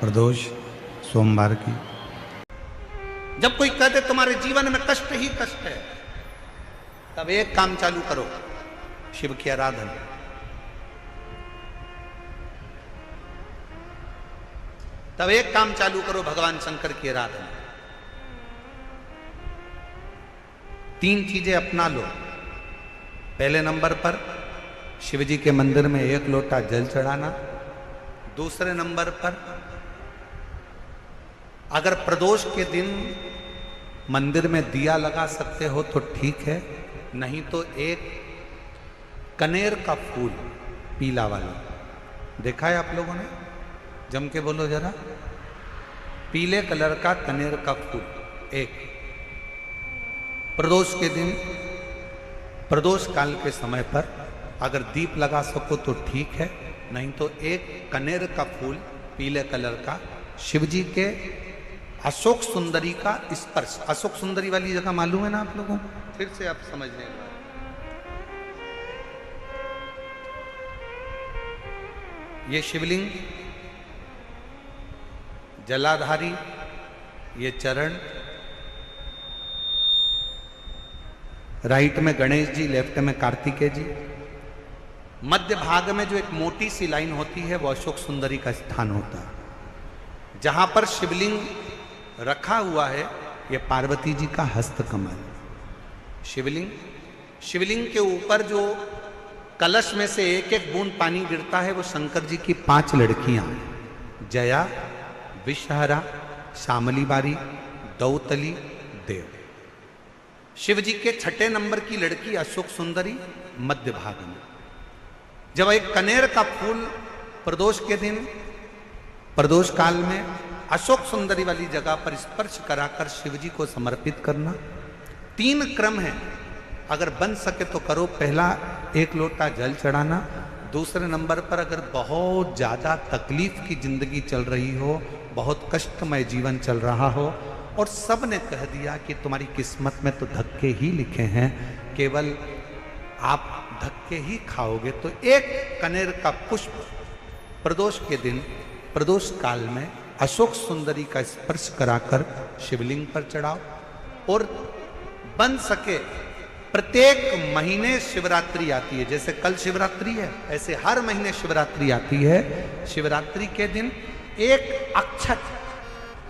प्रदोष सोमवार की। जब कोई कहते तुम्हारे जीवन में कष्ट ही कष्ट है, तब एक काम चालू करो, शिव की आराधना। तब एक काम चालू करो, भगवान शंकर की आराधना। 3 चीजें अपना लो। पहले नंबर पर शिव जी के मंदिर में 1 लोटा जल चढ़ाना। दूसरे नंबर पर अगर प्रदोष के दिन मंदिर में दिया लगा सकते हो तो ठीक है, नहीं तो एक कनेर का फूल पीला वाला, देखा है आप लोगों ने? जम के बोलो जरा। पीले कलर का कनेर का फूल एक, प्रदोष के दिन, प्रदोष काल के समय पर अगर दीप लगा सको तो ठीक है, नहीं तो एक कनेर का फूल पीले कलर का, शिव जी के अशोक सुंदरी का स्पर्श। अशोक सुंदरी वाली जगह मालूम है ना आप लोगों को? फिर से आप समझ लें। ये शिवलिंग, जलाधारी, ये चरण, राइट में गणेश जी, लेफ्ट में कार्तिकेय जी, मध्य भाग में जो एक मोटी सी लाइन होती है वो अशोक सुंदरी का स्थान होता है। जहां पर शिवलिंग रखा हुआ है ये पार्वती जी का हस्तकमल। शिवलिंग के ऊपर जो कलश में से एक एक बूंद पानी गिरता है वो शंकर जी की 5 लड़कियां, जया, विषहरा, श्यामली बारी, दौतली, देव। शिव जी के 6ठे नंबर की लड़की अशोक सुंदरी मध्य भाग में। जब एक कनेर का फूल प्रदोष के दिन, प्रदोष काल में अशोक सुंदरी वाली जगह पर स्पर्श कराकर शिव जी को समर्पित करना। 3 क्रम है, अगर बन सके तो करो। पहला 1 लोटा जल चढ़ाना। दूसरे नंबर पर अगर बहुत ज्यादा तकलीफ की जिंदगी चल रही हो, बहुत कष्टमय जीवन चल रहा हो और सब ने कह दिया कि तुम्हारी किस्मत में तो धक्के ही लिखे हैं, केवल आप धक्के ही खाओगे, तो एक कनेर का पुष्प प्रदोष के दिन, प्रदोष काल में अशोक सुंदरी का स्पर्श कराकर शिवलिंग पर चढ़ाओ। और बन सके प्रत्येक महीने शिवरात्रि आती है, जैसे कल शिवरात्रि है ऐसे हर महीने शिवरात्रि आती है। शिवरात्रि के दिन एक अक्षत,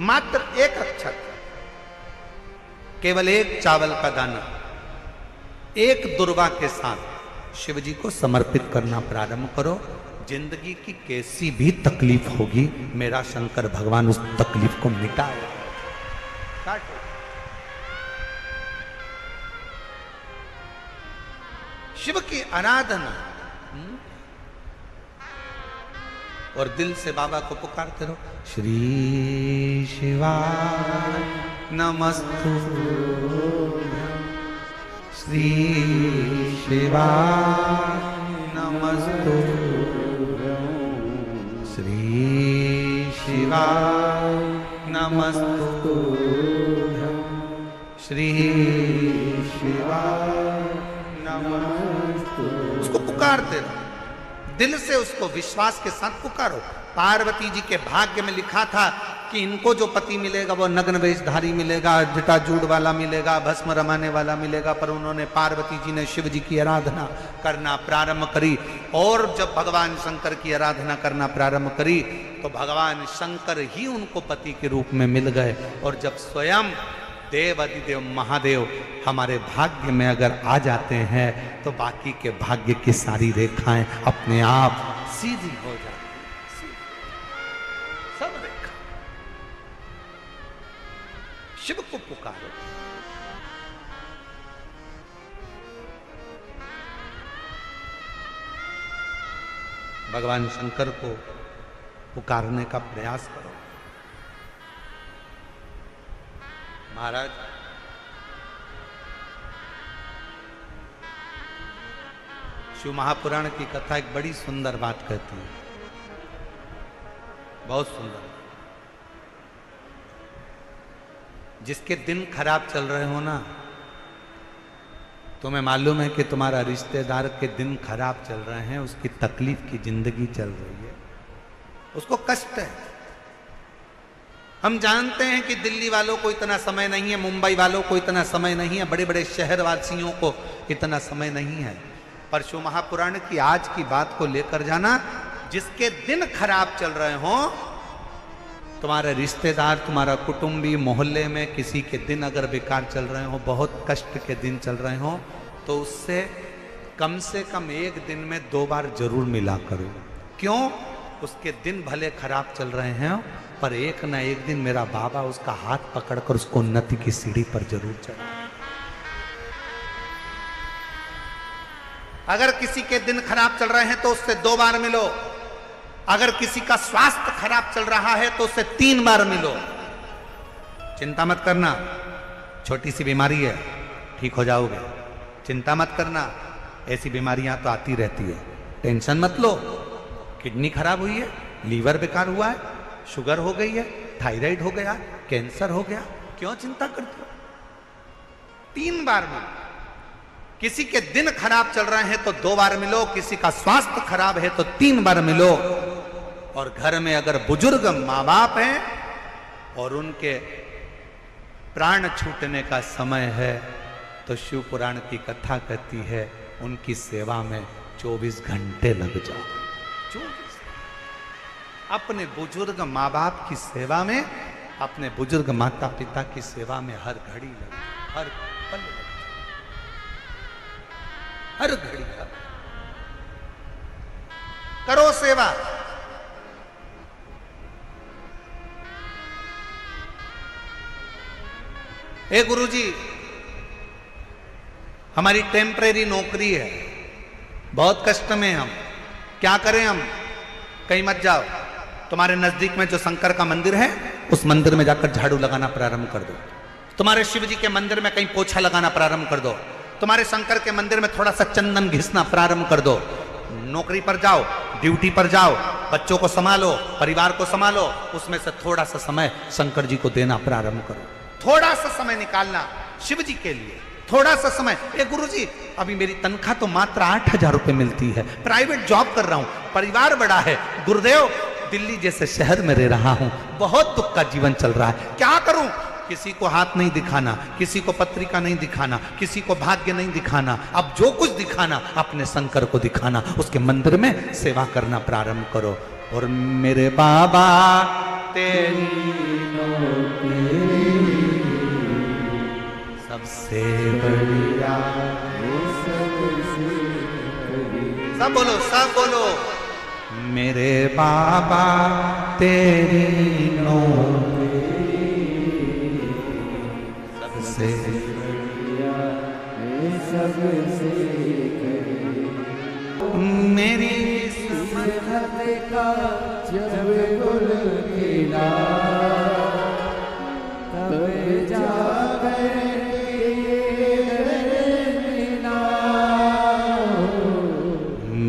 मात्र एक अक्षत, केवल एक चावल का दाना, एक दुर्वा के साथ शिव जी को समर्पित करना प्रारंभ करो। जिंदगी की कैसी भी तकलीफ होगी, मेरा शंकर भगवान उस तकलीफ को मिटाएगा। काटो। शिव की आराधना और दिल से बाबा को पुकारते रहो। श्री शिवाय नमस्तुभ्यं, श्री शिवाय नमस्तुभ्यं, श्री शिवाय नमस्तुभ्यं, श्री शिवाय नमस्तुभ्यं। उसको पुकारते रहो, दिल से उसको विश्वास के साथ पुकारो। पार्वती जी के भाग्य में लिखा था कि इनको जो पति मिलेगा वो नग्न वेशधारी मिलेगा, जटाजूड़ वाला मिलेगा, भस्म रमाने वाला मिलेगा, पर उन्होंने, पार्वती जी ने शिव जी की आराधना करना प्रारंभ करी। और जब भगवान शंकर की आराधना करना प्रारंभ करी तो भगवान शंकर ही उनको पति के रूप में मिल गए। और जब स्वयं देव अधिदेव महादेव हमारे भाग्य में अगर आ जाते हैं तो बाकी के भाग्य की सारी रेखाएं अपने आप सीधी हो जाती हैं। सब रेखा शिव को पुकारो। भगवान शंकर को पुकारने का प्रयास करो। महाराज, शिव महापुराण की कथा एक बड़ी सुंदर बात कहती है, बहुत सुंदर। जिसके दिन खराब चल रहे हो ना, तुम्हें मालूम है कि तुम्हारा रिश्तेदार के दिन खराब चल रहे हैं, उसकी तकलीफ की जिंदगी चल रही है, उसको कष्ट है, हम जानते हैं कि दिल्ली वालों को इतना समय नहीं है, मुंबई वालों को इतना समय नहीं है, बड़े बड़े शहर वासियों को इतना समय नहीं है, पर शिव महापुराण की आज की बात को लेकर जाना। जिसके दिन खराब चल रहे हो, तुम्हारे रिश्तेदार, तुम्हारा कुटुंबी, मोहल्ले में किसी के दिन अगर बेकार चल रहे हो, बहुत कष्ट के दिन चल रहे हो, तो उससे कम से कम एक दिन में 2 बार जरूर मिला करो। क्यों? उसके दिन भले खराब चल रहे हैं, पर एक ना एक दिन मेरा बाबा उसका हाथ पकड़कर उसको उन्नति की सीढ़ी पर जरूर चढ़ा। अगर किसी के दिन खराब चल रहे हैं तो उससे 2 बार मिलो। अगर किसी का स्वास्थ्य खराब चल रहा है तो उससे 3 बार मिलो। चिंता मत करना, छोटी सी बीमारी है, ठीक हो जाओगे। चिंता मत करना, ऐसी बीमारियां तो आती रहती है, टेंशन मत लो। किडनी खराब हुई है, लीवर बेकार हुआ है, शुगर हो गई है, थायराइड हो गया, कैंसर हो गया, क्यों चिंता करते हो? 3 बार मिलो। किसी के दिन खराब चल रहे हैं तो 2 बार मिलो, किसी का स्वास्थ्य खराब है तो 3 बार मिलो। और घर में अगर बुजुर्ग माँ बाप हैं और उनके प्राण छूटने का समय है तो शिव पुराण की कथा कहती है उनकी सेवा में 24 घंटे लग जाओ। 24 अपने बुजुर्ग माँ बाप की सेवा में, अपने बुजुर्ग माता पिता की सेवा में हर घड़ी लग जाओ, हर पल लग जाओ, हर घड़ी करो सेवा। हे गुरुजी, हमारी टेम्परेरी नौकरी है, बहुत कष्ट में हम, क्या करें हम? कहीं मत जाओ, तुम्हारे नजदीक में जो शंकर का मंदिर है उस मंदिर में जाकर झाड़ू लगाना प्रारंभ कर दो। तुम्हारे शिव जी के मंदिर में कहीं पोछा लगाना प्रारंभ कर दो। तुम्हारे शंकर के मंदिर में थोड़ा सा चंदन घिसना प्रारंभ कर दो। नौकरी पर जाओ, ड्यूटी पर जाओ, बच्चों को संभालो, परिवार को संभालो, उसमें से थोड़ा सा समय शंकर जी को देना प्रारंभ करो। थोड़ा सा समय निकालना शिव जी के लिए, थोड़ा सा समय। ए गुरुजी, अभी मेरी तनख्वाह तो मात्र 8,000 रुपए मिलती है, प्राइवेट जॉब कर रहा हूं, परिवार बड़ा है, गुरुदेव दिल्ली जैसे शहर में रह रहा हूं, बहुत दुख का जीवन चल रहा है, क्या करूं? किसी को हाथ नहीं दिखाना, किसी को पत्रिका नहीं दिखाना, किसी को भाग्य नहीं दिखाना, अब जो कुछ दिखाना अपने शंकर को दिखाना, उसके मंदिर में सेवा करना प्रारंभ करो। और मेरे बाबा तेरी सबसे बढ़िया, सब बोलो, सब बोलो, मेरे बाबा तेरी सबसे मेरी समर्थ का जब गुल खिला तब जागे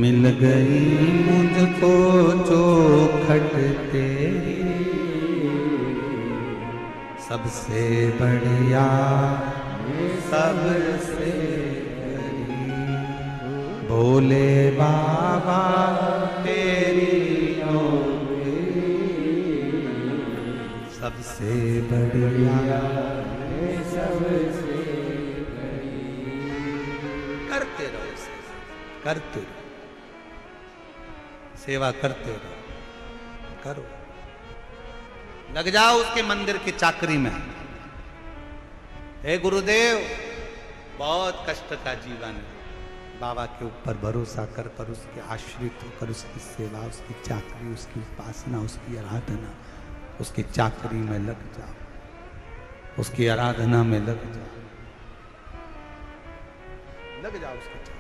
मिल गई मुझको चौखट तेरी सबसे बढ़िया, सबसे भोले बाबा तेरी सबसे बढ़िया, सबसे करते रहो, करते रहो, सेवा करते रहो, करो, लग जाओ उसके मंदिर की चाकरी में। हे गुरुदेव, बहुत कष्ट का जीवन है, बाबा के ऊपर भरोसा कर पर उसके आश्रित होकर उसकी सेवा, उसकी चाकरी, उसकी उपासना, उसकी आराधना, उसकी चाकरी में लग जाओ, उसकी आराधना में लग जाओ, लग जाओ उसकी चाकरी।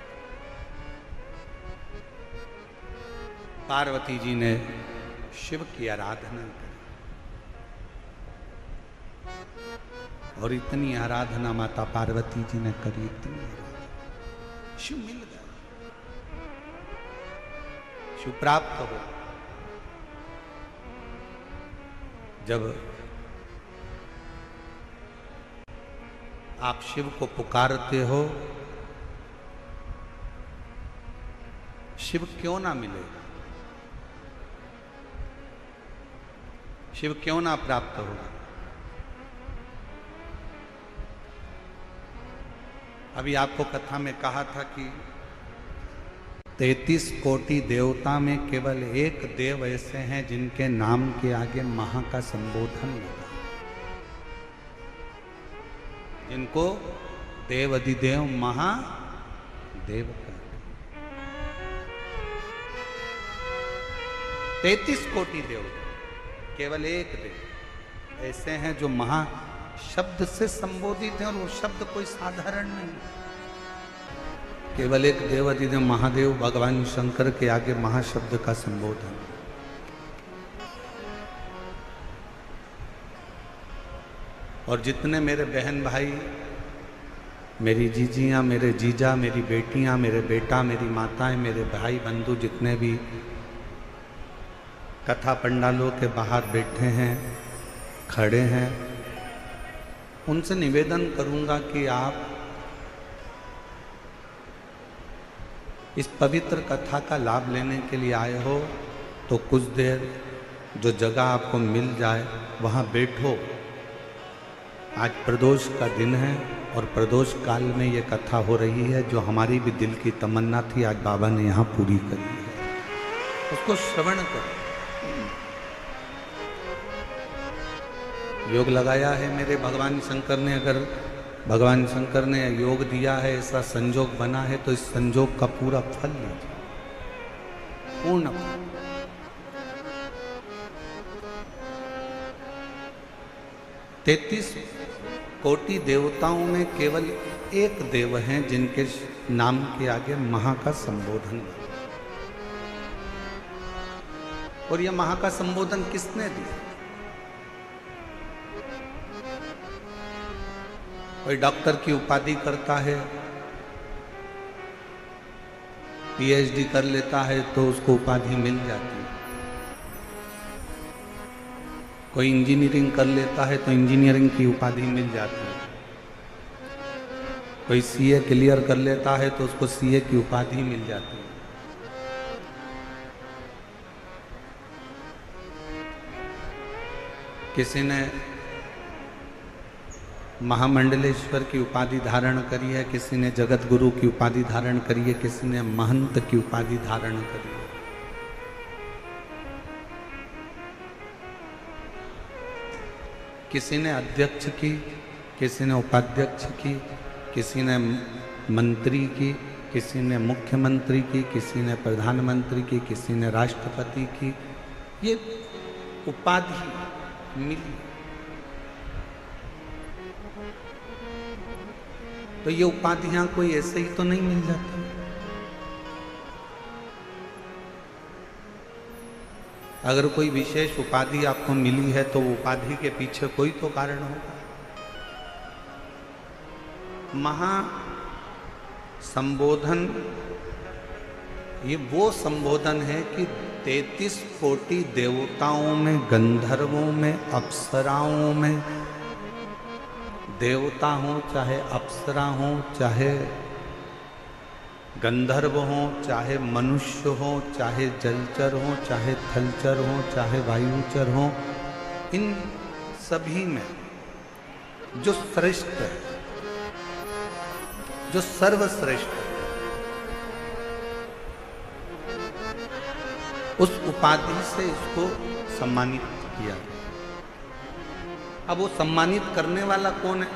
पार्वती जी ने शिव की आराधना करी और इतनी आराधना माता पार्वती जी ने करी, इतनी आराधना, शिव मिल गया, शिव प्राप्त हो। जब आप शिव को पुकारते हो, शिव क्यों ना मिले? शिव क्यों ना प्राप्त होगा? अभी आपको कथा में कहा था कि 33 कोटि देवता में केवल एक देव ऐसे हैं जिनके नाम के आगे महा का संबोधन लगा, जिनको देव अधिदेव महादेव कहते। 33 कोटि देव, केवल एक देव ऐसे हैं जो महा शब्द से संबोधित हैं, और वो शब्द कोई साधारण नहीं। केवल एक देव अधिदेव महादेव भगवान शंकर के आगे महाशब्द का संबोधन। और जितने मेरे बहन भाई, मेरी जीजियाँ, मेरे जीजा, मेरी बेटियाँ, मेरे बेटा, मेरी माताएं, मेरे भाई बंधु जितने भी कथा पंडालों के बाहर बैठे हैं, खड़े हैं, उनसे निवेदन करूंगा कि आप इस पवित्र कथा का लाभ लेने के लिए आए हो तो कुछ देर जो जगह आपको मिल जाए वहाँ बैठो। आज प्रदोष का दिन है और प्रदोष काल में ये कथा हो रही है, जो हमारी भी दिल की तमन्ना थी आज बाबा ने यहाँ पूरी करी है। उसको श्रवण करो। योग लगाया है मेरे भगवान शंकर ने, अगर भगवान शंकर ने योग दिया है, ऐसा संजोग बना है, तो इस संजोग का पूरा फल लीजिए, पूर्ण फल। तैतीस कोटि देवताओं में केवल एक देव हैं जिनके नाम के आगे महा का संबोधन, और यह महा का संबोधन किसने दिया? कोई डॉक्टर की उपाधि करता है, पीएचडी कर लेता है तो उसको उपाधि मिल जाती है। कोई इंजीनियरिंग कर लेता है तो इंजीनियरिंग की उपाधि मिल जाती है। कोई सीए क्लियर कर लेता है तो उसको सीए की उपाधि मिल जाती है। किसी ने महामंडलेश्वर की उपाधि धारण करी है, किसी ने जगत गुरु की उपाधि धारण करी है, किसी ने महंत की उपाधि धारण करी है। किसी ने अध्यक्ष की, किसी ने उपाध्यक्ष की, किसी ने मंत्री की, किसी ने मुख्यमंत्री की, किसी ने प्रधानमंत्री की, किसी ने राष्ट्रपति की। ये उपाधि मिली। तो ये उपाधियां कोई ऐसे ही तो नहीं मिल जाती। अगर कोई विशेष उपाधि आपको मिली है तो वो उपाधि के पीछे कोई तो कारण होगा। महा संबोधन ये वो संबोधन है कि 33 कोटि देवताओं में, गंधर्वों में, अप्सराओं में, देवता हो चाहे अप्सरा हो, चाहे गंधर्व हो, चाहे मनुष्य हो, चाहे जलचर हो, चाहे थलचर हो, चाहे वायुचर हो, इन सभी में जो श्रेष्ठ है, जो सर्वश्रेष्ठ है, उस उपाधि से इसको सम्मानित किया। अब वो सम्मानित करने वाला कौन है?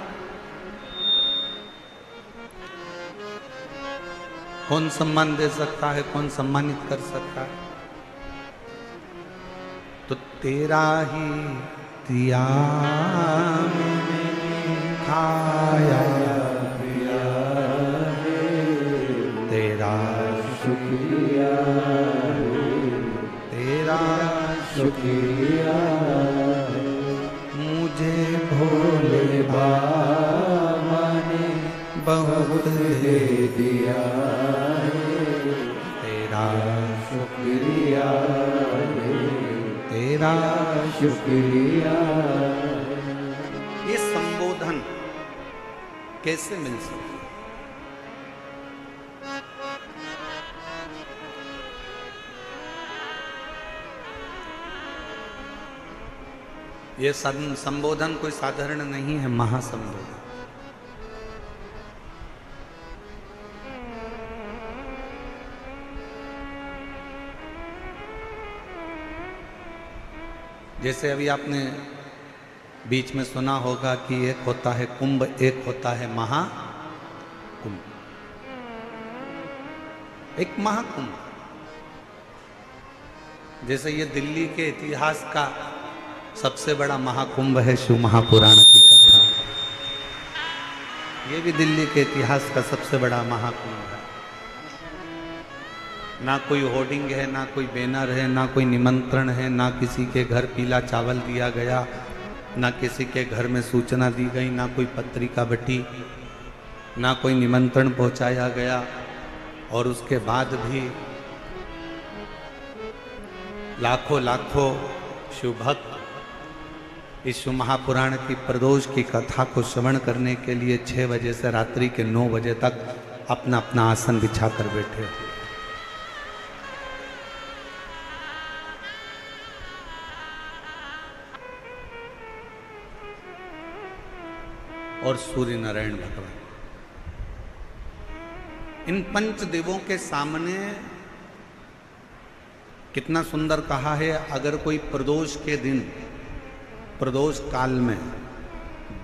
कौन सम्मान दे सकता है, कौन सम्मानित कर सकता है? तो तेरा ही दिया खाया पिया, तेरा शुक्रिया, तेरा शुक्रिया, मुझे भोले बाबा ने बहुत दे दिया, तेरा शुक्रिया, तेरा शुक्रिया। ये संबोधन कैसे मिल सकता? ये संबोधन कोई साधारण नहीं है, महासंबोधन। जैसे अभी आपने बीच में सुना होगा कि एक होता है कुंभ, एक होता है महाकुंभ। एक महाकुंभ, जैसे ये दिल्ली के इतिहास का सबसे बड़ा महाकुंभ है शिव महापुराण की कथा। ये भी दिल्ली के इतिहास का सबसे बड़ा महाकुंभ है। ना कोई होर्डिंग है, ना कोई बैनर है, ना कोई निमंत्रण है, ना किसी के घर पीला चावल दिया गया, ना किसी के घर में सूचना दी गई, ना कोई पत्रिका बटी, ना कोई निमंत्रण पहुंचाया गया। और उसके बाद भी लाखों लाखों शिव भक्त इस शिव महापुराण की प्रदोष की कथा को श्रवण करने के लिए 6 बजे से रात्रि के 9 बजे तक अपना अपना आसन बिछा कर बैठे थे। और सूर्य नारायण भगवान इन पंच देवों के सामने कितना सुंदर कहा है। अगर कोई प्रदोष के दिन, प्रदोष काल में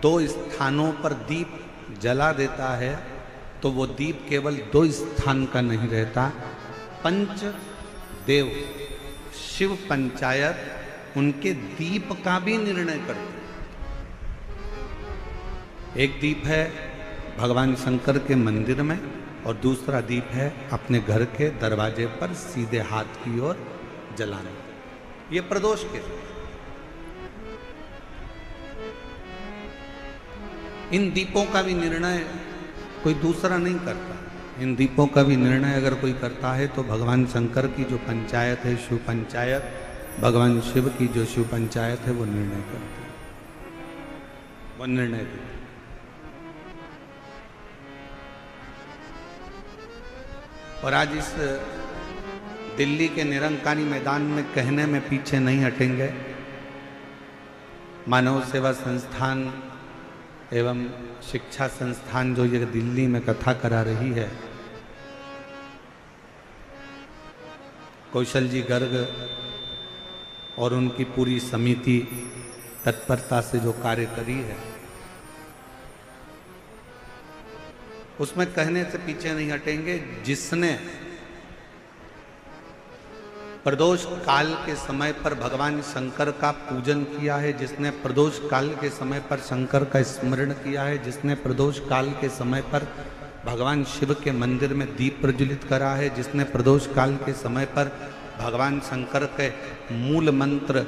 2 स्थानों पर दीप जला देता है तो वो दीप केवल 2 स्थान का नहीं रहता। पंच देव शिव पंचायत उनके दीप का भी निर्णय करते। एक दीप है भगवान शंकर के मंदिर में और दूसरा दीप है अपने घर के दरवाजे पर सीधे हाथ की ओर जलाने। ये प्रदोष के इन दीपों का भी निर्णय कोई दूसरा नहीं करता। इन दीपों का भी निर्णय अगर कोई करता है तो भगवान शंकर की जो पंचायत है शिव पंचायत, भगवान शिव की जो शिव पंचायत है वो निर्णय करती है, वो निर्णय देती। और आज इस दिल्ली के निरंकारी मैदान में कहने में पीछे नहीं हटेंगे। मानव सेवा संस्थान एवं शिक्षा संस्थान जो ये दिल्ली में कथा करा रही है, कौशल जी गर्ग और उनकी पूरी समिति तत्परता से जो कार्य करी है, उसमें कहने से पीछे नहीं हटेंगे। जिसने प्रदोष काल के समय पर भगवान शंकर का पूजन किया है, जिसने प्रदोष काल के समय पर शंकर का स्मरण किया है, जिसने प्रदोष काल के समय पर भगवान शिव के मंदिर में दीप प्रज्वलित करा है, जिसने प्रदोष काल के समय पर भगवान शंकर के मूल मंत्र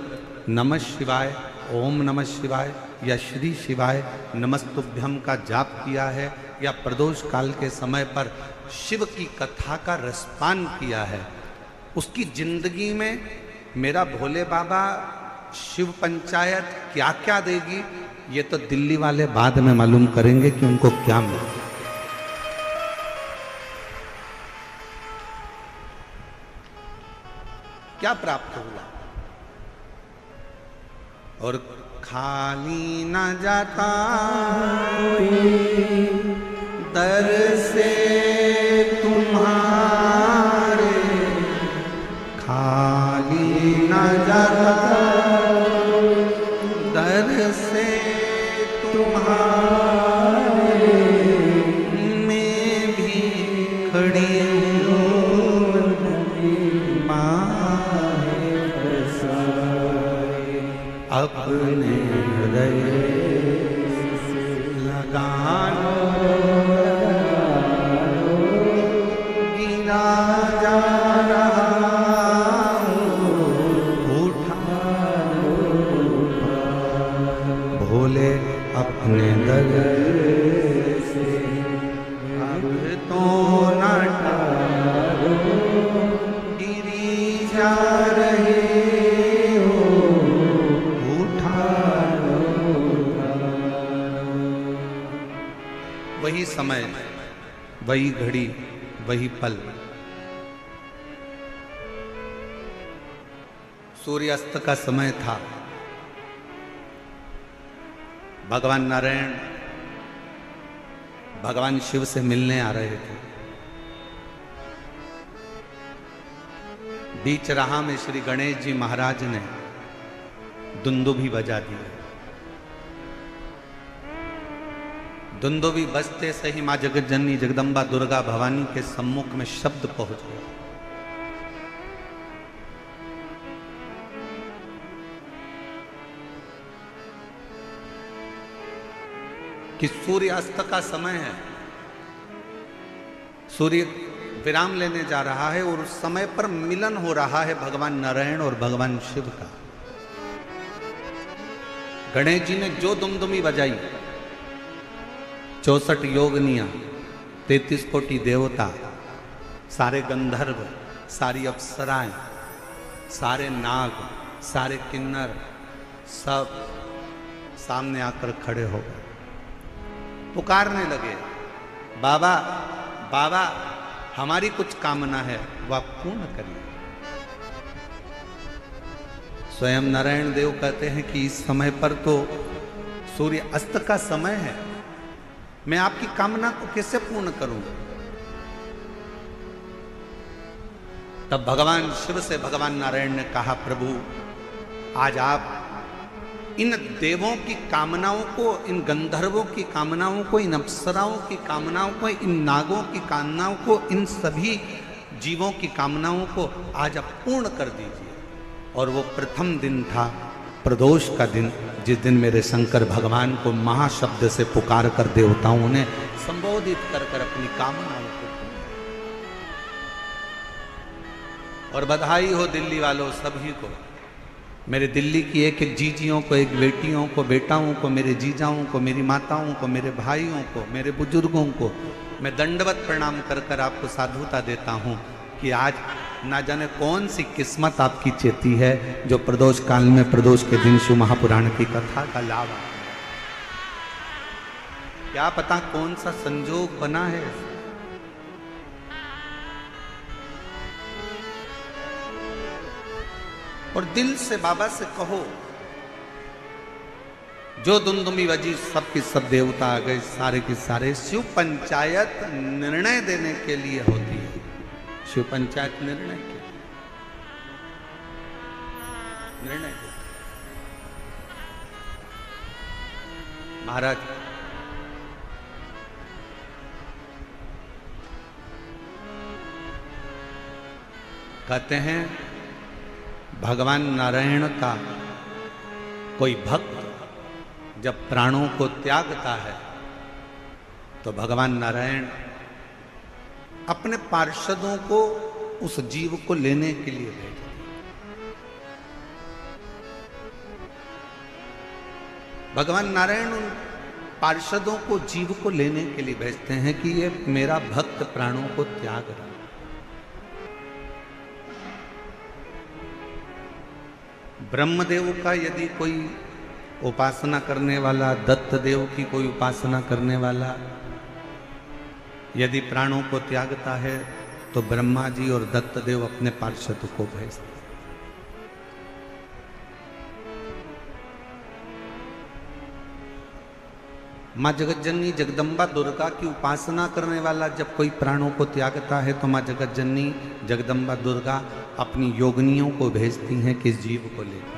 नमः शिवाय, ओम नमः शिवाय या श्री शिवाय नमस्तुभ्यम का जाप किया है, या प्रदोष काल के समय पर शिव की कथा का रसपान किया है, उसकी जिंदगी में मेरा भोले बाबा शिव पंचायत क्या क्या देगी, ये तो दिल्ली वाले बाद में मालूम करेंगे कि उनको क्या मिलेगा। क्या प्राप्त हुआ। और खाली न जाता दर से तुम्हारे, खाली न जाता दर से तुम्हारे, मैं भी खड़ी हूँ अपने हृदय से लगानो, गिना जा रहा उठा भोले अपने दर से, अब तो न टारो गिरी जा रहे वही समय, वही घड़ी, वही पल। सूर्यास्त का समय था भगवान नारायण भगवान शिव से मिलने आ रहे थे। बीच राह में श्री गणेश जी महाराज ने दुंदुभी बजा दी। दुंदुभी बजते से ही मां जगत जननी जगदम्बा दुर्गा भवानी के सम्मुख में शब्द पहुंच गया। कि सूर्यास्त का समय है, सूर्य विराम लेने जा रहा है और उस समय पर मिलन हो रहा है भगवान नारायण और भगवान शिव का। गणेश जी ने जो दुमदुमी बजाई, 64 योगनियां, 33 कोटि देवता, सारे गंधर्व, सारी अप्सराएं, सारे नाग, सारे किन्नर सब सामने आकर खड़े हो गए, पुकारने लगे, बाबा बाबा हमारी कुछ कामना है वह आप पूर्ण करिए। स्वयं नारायण देव कहते हैं कि इस समय पर तो सूर्य अस्त का समय है, मैं आपकी कामना को कैसे पूर्ण करूं। तब भगवान शिव से भगवान नारायण ने कहा, प्रभु आज आप इन देवों की कामनाओं को, इन गंधर्वों की कामनाओं को, इन अप्सराओं की कामनाओं को, इन नागों की कामनाओं को, इन सभी जीवों की कामनाओं को आज आप पूर्ण कर दीजिए। और वो प्रथम दिन था, प्रदोष का दिन, जिस दिन मेरे शंकर भगवान को महाशब्द से पुकार कर देवताओं ने संबोधित कर कर अपनी कामनाओं को। और बधाई हो दिल्ली वालों सभी को, मेरे दिल्ली की एक एक जीजियों को, एक बेटियों को, बेटाओं को, मेरे जीजाओं को, मेरी माताओं को, मेरे भाइयों को, मेरे बुजुर्गों को मैं दंडवत प्रणाम कर कर आपको साधुता देता हूं कि आज ना जाने कौन सी किस्मत आपकी चेती है जो प्रदोष काल में, प्रदोष के दिन शिव महापुराण की कथा का लाभ आ। क्या पता कौन सा संजोग बना है। और दिल से बाबा से कहो, जो दुमदुमी बजी सब की सब देवता आ गए, सारे के सारे। शिव पंचायत निर्णय देने के लिए होती है, शिव पंचायत निर्णय के निर्णय महाराज कहते हैं, भगवान नारायण का कोई भक्त जब प्राणों को त्यागता है तो भगवान नारायण अपने पार्षदों को उस जीव को लेने के लिए भेजते हैं। भगवान नारायण उन पार्षदों को जीव को लेने के लिए भेजते हैं कि ये मेरा भक्त प्राणों को त्याग रहा है। ब्रह्मदेव का यदि कोई उपासना करने वाला, दत्त देव की कोई उपासना करने वाला यदि प्राणों को त्यागता है तो ब्रह्मा जी और दत्त देव अपने पार्षद को भेजते। मां जगतजननी जगदम्बा दुर्गा की उपासना करने वाला जब कोई प्राणों को त्यागता है तो मां जगतजननी जगदम्बा दुर्गा अपनी योगिनियों को भेजती हैं कि जीव को लेकर।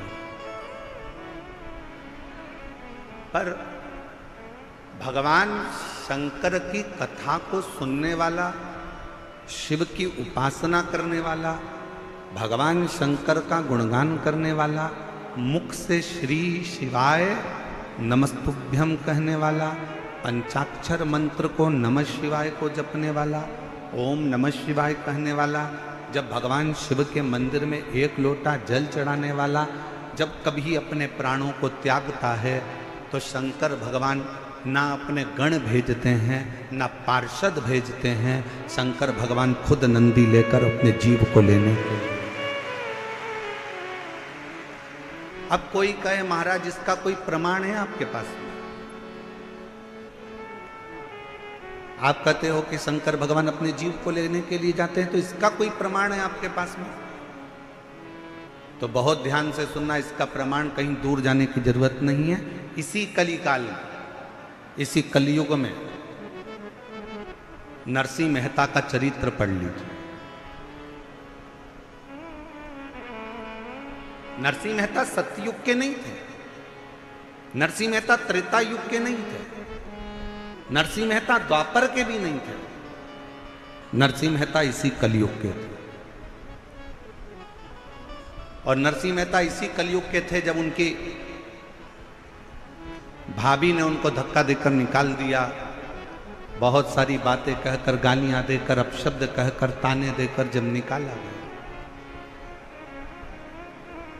पर भगवान शंकर की कथा को सुनने वाला, शिव की उपासना करने वाला, भगवान शंकर का गुणगान करने वाला, मुख से श्री शिवाय नमस्तुभ्यम कहने वाला, पंचाक्षर मंत्र को नमः शिवाय को जपने वाला, ओम नमः शिवाय कहने वाला, जब भगवान शिव के मंदिर में एक लोटा जल चढ़ाने वाला जब कभी अपने प्राणों को त्यागता है तो शंकर भगवान ना अपने गण भेजते हैं, ना पार्षद भेजते हैं, शंकर भगवान खुद नंदी लेकर अपने जीव को लेने के लिए। अब कोई कहे महाराज इसका कोई प्रमाण है आपके पास? आप कहते हो कि शंकर भगवान अपने जीव को लेने के लिए जाते हैं, तो इसका कोई प्रमाण है आपके पास में? तो बहुत ध्यान से सुनना, इसका प्रमाण कहीं दूर जाने की जरूरत नहीं है। इसी कलिकाल में, इसी कलयुग में नरसिंह मेहता का चरित्र पढ़ लीजिए। नरसिंह मेहता सतयुग के नहीं थे, नरसिंह मेहता त्रेता युग के नहीं थे, नरसिंह मेहता द्वापर के भी नहीं थे, नरसिंह मेहता इसी कलयुग के थे। और नरसिंह मेहता इसी कलयुग के थे जब उनकी भाभी ने उनको धक्का देकर निकाल दिया, बहुत सारी बातें कहकर, गालियां देकर, अपशब्द कहकर, ताने देकर जब निकाला गया,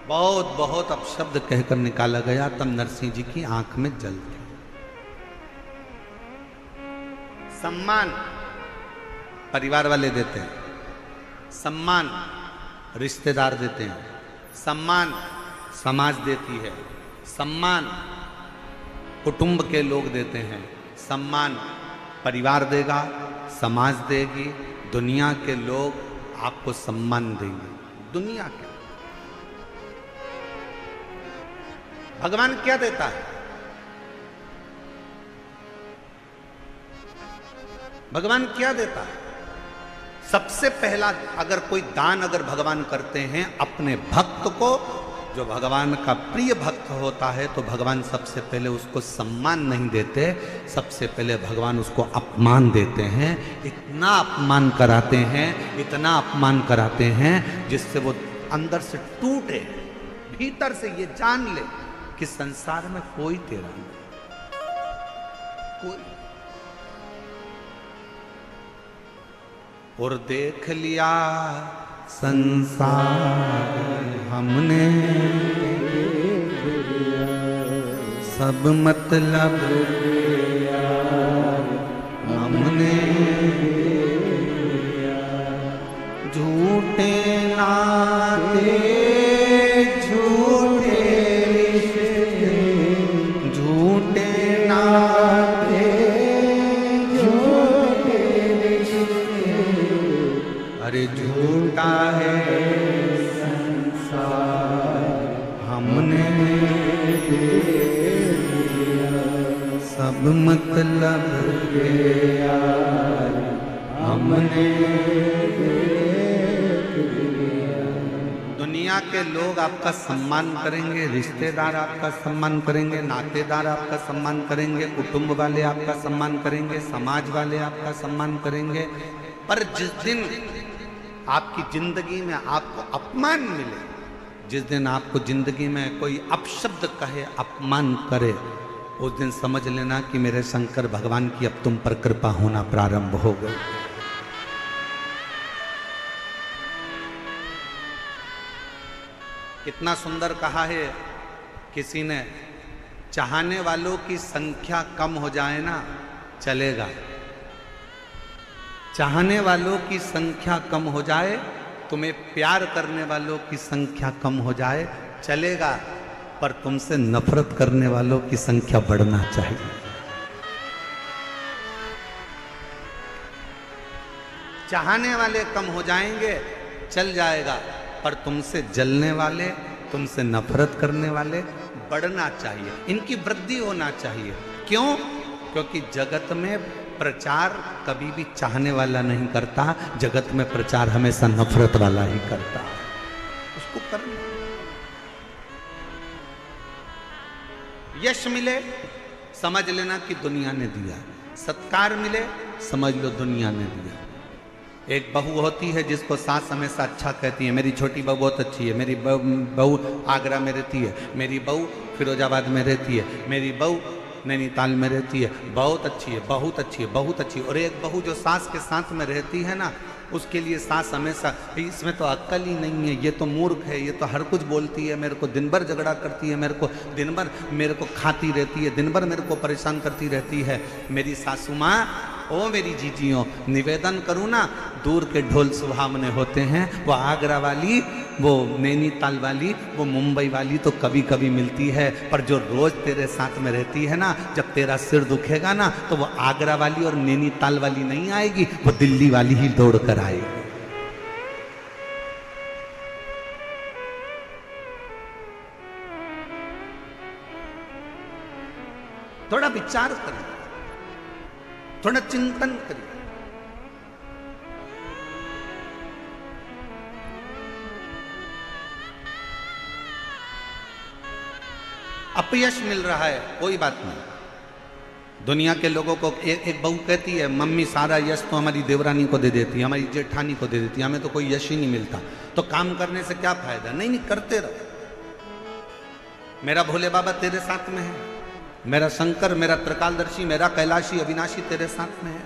बहुत बहुत अपशब्द कहकर निकाला गया, तब नरसिंह जी की आंख में जल थी। सम्मान परिवार वाले देते हैं, सम्मान रिश्तेदार देते हैं, सम्मान समाज देती है, सम्मान कुटुंब के लोग देते हैं, सम्मान परिवार देगा, समाज देगी, दुनिया के लोग आपको सम्मान देंगे। दुनिया के भगवान क्या देता है? भगवान क्या देता है? सबसे पहला अगर कोई दान अगर भगवान करते हैं अपने भक्त को, जो भगवान का प्रिय भक्त होता है, तो भगवान सबसे पहले उसको सम्मान नहीं देते, सबसे पहले भगवान उसको अपमान देते हैं। इतना अपमान कराते हैं, इतना अपमान कराते हैं जिससे वो अंदर से टूटे, भीतर से ये जान ले कि संसार में कोई तेरा नहीं, कोई। और देख लिया संसार हमने, सब मतलब हमने, झूठे नाते झूठे रिश्ते, झूठे नाते झूठे रिश्ते, अरे झूठा है संसार हमने सब मतलब यार हमने। दुनिया के लोग आपका सम्मान करेंगे, रिश्तेदार आपका सम्मान करेंगे, नातेदार आपका सम्मान करेंगे, कुटुंब वाले आपका सम्मान करेंगे, समाज वाले आपका सम्मान करेंगे, पर जिस दिन आपकी जिंदगी में आपको अपमान मिले, जिस दिन आपको जिंदगी में कोई अपशब्द कहे, अपमान करे, उस दिन समझ लेना कि मेरे शंकर भगवान की अब तुम पर कृपा होना प्रारंभ हो गई। कितना सुंदर कहा है किसी ने, चाहने वालों की संख्या कम हो जाए ना चलेगा, चाहने वालों की संख्या कम हो जाए, तुम्हें प्यार करने वालों की संख्या कम हो जाए चलेगा, पर तुमसे नफरत करने वालों की संख्या बढ़ना चाहिए। चाहने वाले कम हो जाएंगे चल जाएगा, पर तुमसे जलने वाले, तुमसे नफरत करने वाले बढ़ना चाहिए, इनकी वृद्धि होना चाहिए। क्यों? क्योंकि जगत में प्रचार कभी भी चाहने वाला नहीं करता, जगत में प्रचार हमेशा नफरत वाला ही करता है। उसको करना, यश मिले समझ लेना कि दुनिया ने दिया, सत्कार मिले समझ लो दुनिया ने दिया। एक बहू होती है जिसको सास हमेशा अच्छा कहती है, मेरी छोटी बहू बहुत अच्छी है, मेरी बहू आगरा में रहती है, मेरी बहू फिरोजाबाद में रहती है, मेरी बहू नैनीताल में रहती है, बहुत अच्छी है, बहुत अच्छी है, बहुत अच्छी है। और एक बहू जो सास के साथ में रहती है ना, उसके लिए सास हमेशा इसमें तो अक्ल ही नहीं है, ये तो मूर्ख है, ये तो हर कुछ बोलती है, मेरे को दिन भर झगड़ा करती है, मेरे को दिन भर मेरे को खाती रहती है, दिन भर मेरे को परेशान करती रहती है। मेरी सासू माँ, ओ मेरी जीजियों, निवेदन करूँ ना, दूर के ढोल सुहावने होते हैं, वो आगरा वाली, वो नैनीताल वाली, वो मुंबई वाली तो कभी कभी मिलती है, पर जो रोज तेरे साथ में रहती है ना, जब तेरा सिर दुखेगा ना, तो वो आगरा वाली और नैनीताल वाली नहीं आएगी, वो दिल्ली वाली ही दौड़ कर आएगी। थोड़ा विचार करिए, थोड़ा चिंतन करिए। अपयश मिल रहा है, कोई बात नहीं। दुनिया के लोगों को एक बहू कहती है, मम्मी सारा यश तो हमारी देवरानी को दे देती है, हमारी जेठानी को दे देती है, हमें तो कोई यश ही नहीं मिलता, तो काम करने से क्या फायदा। नहीं नहीं, करते रहो। मेरा भोले बाबा तेरे साथ में है, मेरा शंकर, मेरा त्रिकालदर्शी, मेरा कैलाशी अविनाशी तेरे साथ में है,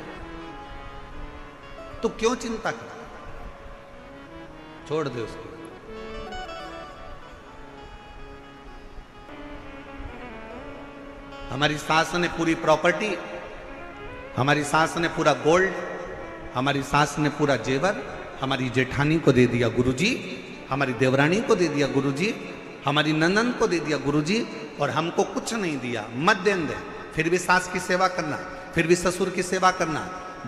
तो क्यों चिंता कर, छोड़ दे उसको। हमारी सास ने पूरी प्रॉपर्टी, हमारी सास ने पूरा गोल्ड, हमारी सास ने पूरा जेवर हमारी जेठानी को दे दिया गुरुजी, हमारी देवरानी को दे दिया गुरुजी, हमारी ननन को दे दिया गुरुजी, और हमको कुछ नहीं दिया। मत देन दे, फिर भी सास की सेवा करना, फिर भी ससुर की सेवा करना,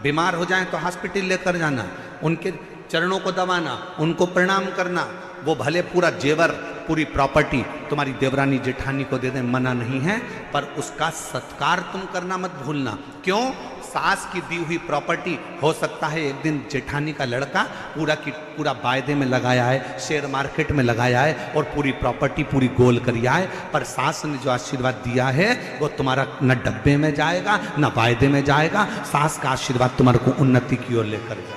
बीमार हो जाए तो हॉस्पिटल लेकर जाना, उनके चरणों को दबाना, उनको प्रणाम करना। वो भले पूरा जेवर, पूरी प्रॉपर्टी तुम्हारी देवरानी जेठानी को दे दे, मना नहीं है, पर उसका सत्कार तुम करना मत भूलना। क्यों? सास की दी हुई प्रॉपर्टी हो सकता है एक दिन जेठानी का लड़का पूरा की पूरा वायदे में लगाया है, शेयर मार्केट में लगाया है, और पूरी प्रॉपर्टी पूरी गोल करिया है, पर सास ने जो आशीर्वाद दिया है वो तुम्हारा न डब्बे में जाएगा न वायदे में जाएगा। सास का आशीर्वाद तुम्हारे को उन्नति की ओर लेकर जाएगा,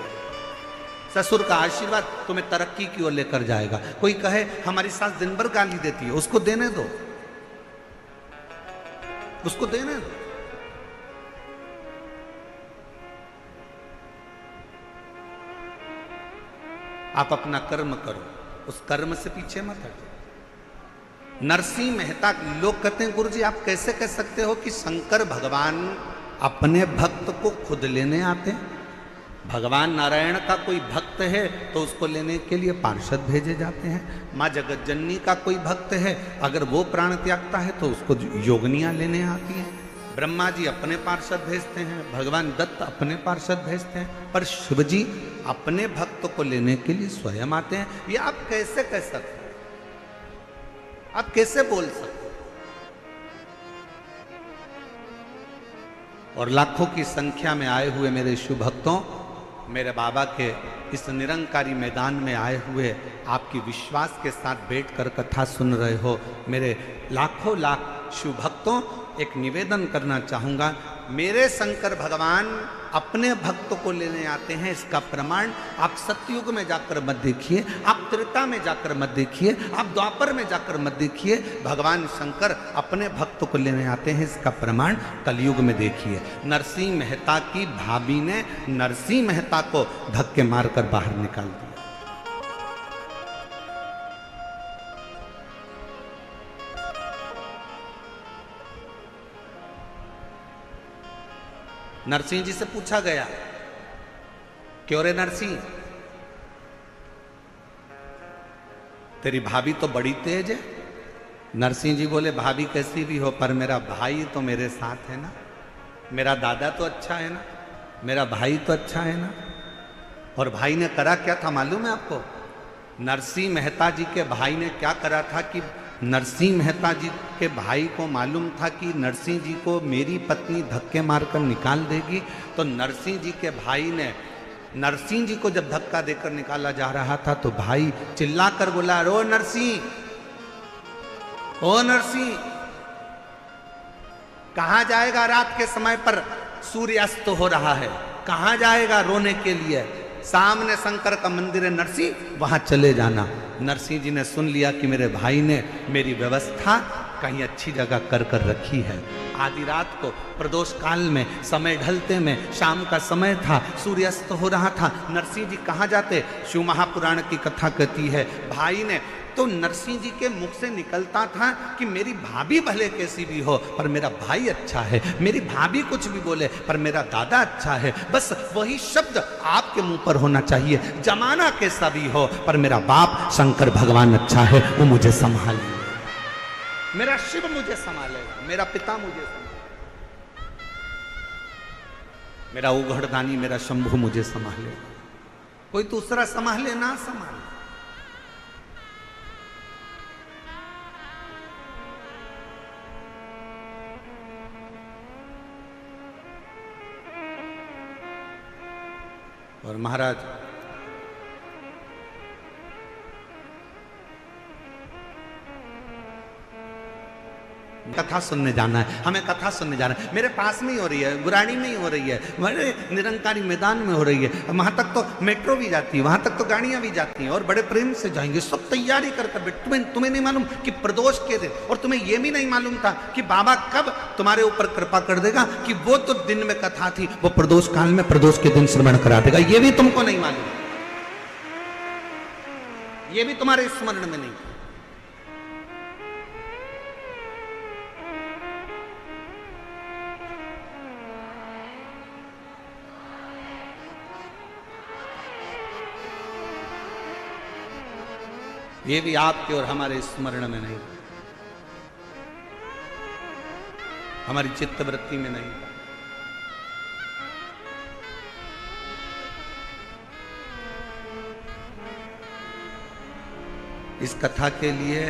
ससुर का आशीर्वाद तुम्हें तरक्की की ओर लेकर जाएगा। कोई कहे हमारी सास दिन भर गाली देती है, उसको देने दो, उसको देने दो। आप अपना कर्म करो, उस कर्म से पीछे मत हटो। नरसिंह मेहता, लोग कहते हैं गुरुजी आप कैसे कह सकते हो कि शंकर भगवान अपने भक्त को खुद लेने आते हैं? भगवान नारायण का कोई भक्त है तो उसको लेने के लिए पार्षद भेजे जाते हैं। माँ जगत जननी का कोई भक्त है, अगर वो प्राण त्यागता है तो उसको योगनियां लेने आती हैं। ब्रह्मा जी अपने पार्षद भेजते हैं, भगवान दत्त अपने पार्षद भेजते हैं, पर शिव जी अपने भक्त को लेने के लिए स्वयं आते हैं। ये आप कैसे कह सकते, आप कैसे बोल सकते? और लाखों की संख्या में आए हुए मेरे शिव भक्तों, मेरे बाबा के इस निरंकारी मैदान में आए हुए आपकी विश्वास के साथ बैठकर कथा सुन रहे हो मेरे लाखों लाख शिव भक्तों, एक निवेदन करना चाहूँगा। मेरे शंकर भगवान अपने भक्तों को लेने आते हैं, इसका प्रमाण आप सतयुग में जाकर मत देखिए, आप त्रेता में जाकर मत देखिए, आप द्वापर में जाकर मत देखिए। भगवान शंकर अपने भक्तों को लेने आते हैं, इसका प्रमाण कलयुग में देखिए। नरसिंह मेहता की भाभी ने नरसिंह मेहता को धक्के मारकर बाहर निकाल दिया। नरसिंह जी से पूछा गया, क्यों रे नरसिंह, तेरी भाभी तो बड़ी तेज है। नरसिंह जी बोले, भाभी कैसी भी हो पर मेरा भाई तो मेरे साथ है ना, मेरा दादा तो अच्छा है ना, मेरा भाई तो अच्छा है ना। और भाई ने करा क्या था मालूम है आपको? नरसिंह मेहता जी के भाई ने क्या करा था कि नरसिंह मेहता जी के भाई को मालूम था कि नरसिंह जी को मेरी पत्नी धक्के मारकर निकाल देगी, तो नरसिंह जी के भाई ने नरसिंह जी को जब धक्का देकर निकाला जा रहा था तो भाई चिल्लाकर बोला, रो नरसिंह, ओ नरसिंह, कहां जाएगा? रात के समय पर सूर्यास्त हो रहा है, कहां जाएगा रोने के लिए? सामने शंकर का मंदिर है नरसिंह, वहां चले जाना। नरसिंह जी ने सुन लिया कि मेरे भाई ने मेरी व्यवस्था कहीं अच्छी जगह कर कर रखी है। आधी रात को प्रदोष काल में, समय ढलते में, शाम का समय था, सूर्यास्त हो रहा था। नरसिंह जी कहाँ जाते? शिव महापुराण की कथा कहती है भाई ने तो नरसिंह जी के मुख से निकलता था कि मेरी भाभी भले कैसी भी हो पर मेरा भाई अच्छा है, मेरी भाभी कुछ भी बोले पर मेरा दादा अच्छा है। बस वही शब्द आपके मुंह पर होना चाहिए, जमाना कैसा भी हो पर मेरा बाप शंकर भगवान अच्छा है, वो मुझे संभालेगा, मेरा शिव मुझे संभालेगा, मेरा पिता मुझे संभालेगा, मेरा उघड़दानी मेरा शंभु मुझे संभालेगा, कोई दूसरा संभाले ना संभाले। और महाराज कथा सुनने जाना है, हमें कथा सुनने जाना है, मेरे पास में ही हो रही है, गुराड़ी में ही हो रही है, बड़े निरंकारी मैदान में हो रही है, वहां तक तो मेट्रो भी जाती है, वहां तक तो गाड़ियां भी जाती हैं और बड़े प्रेम से जाएंगे, सब तैयारी कर कर। तुम्हें नहीं मालूम कि प्रदोष के दिन, और तुम्हें यह भी नहीं मालूम था कि बाबा कब तुम्हारे ऊपर कृपा कर देगा कि वो तो दिन में कथा थी, वो प्रदोष काल में प्रदोष के दिन श्रवण करा देगा, ये भी तुमको नहीं मालूम, ये भी तुम्हारे स्मरण में नहीं। ये भी आपके और हमारे स्मरण में नहीं, हमारी चित्त वृत्ति में नहीं। इस कथा के लिए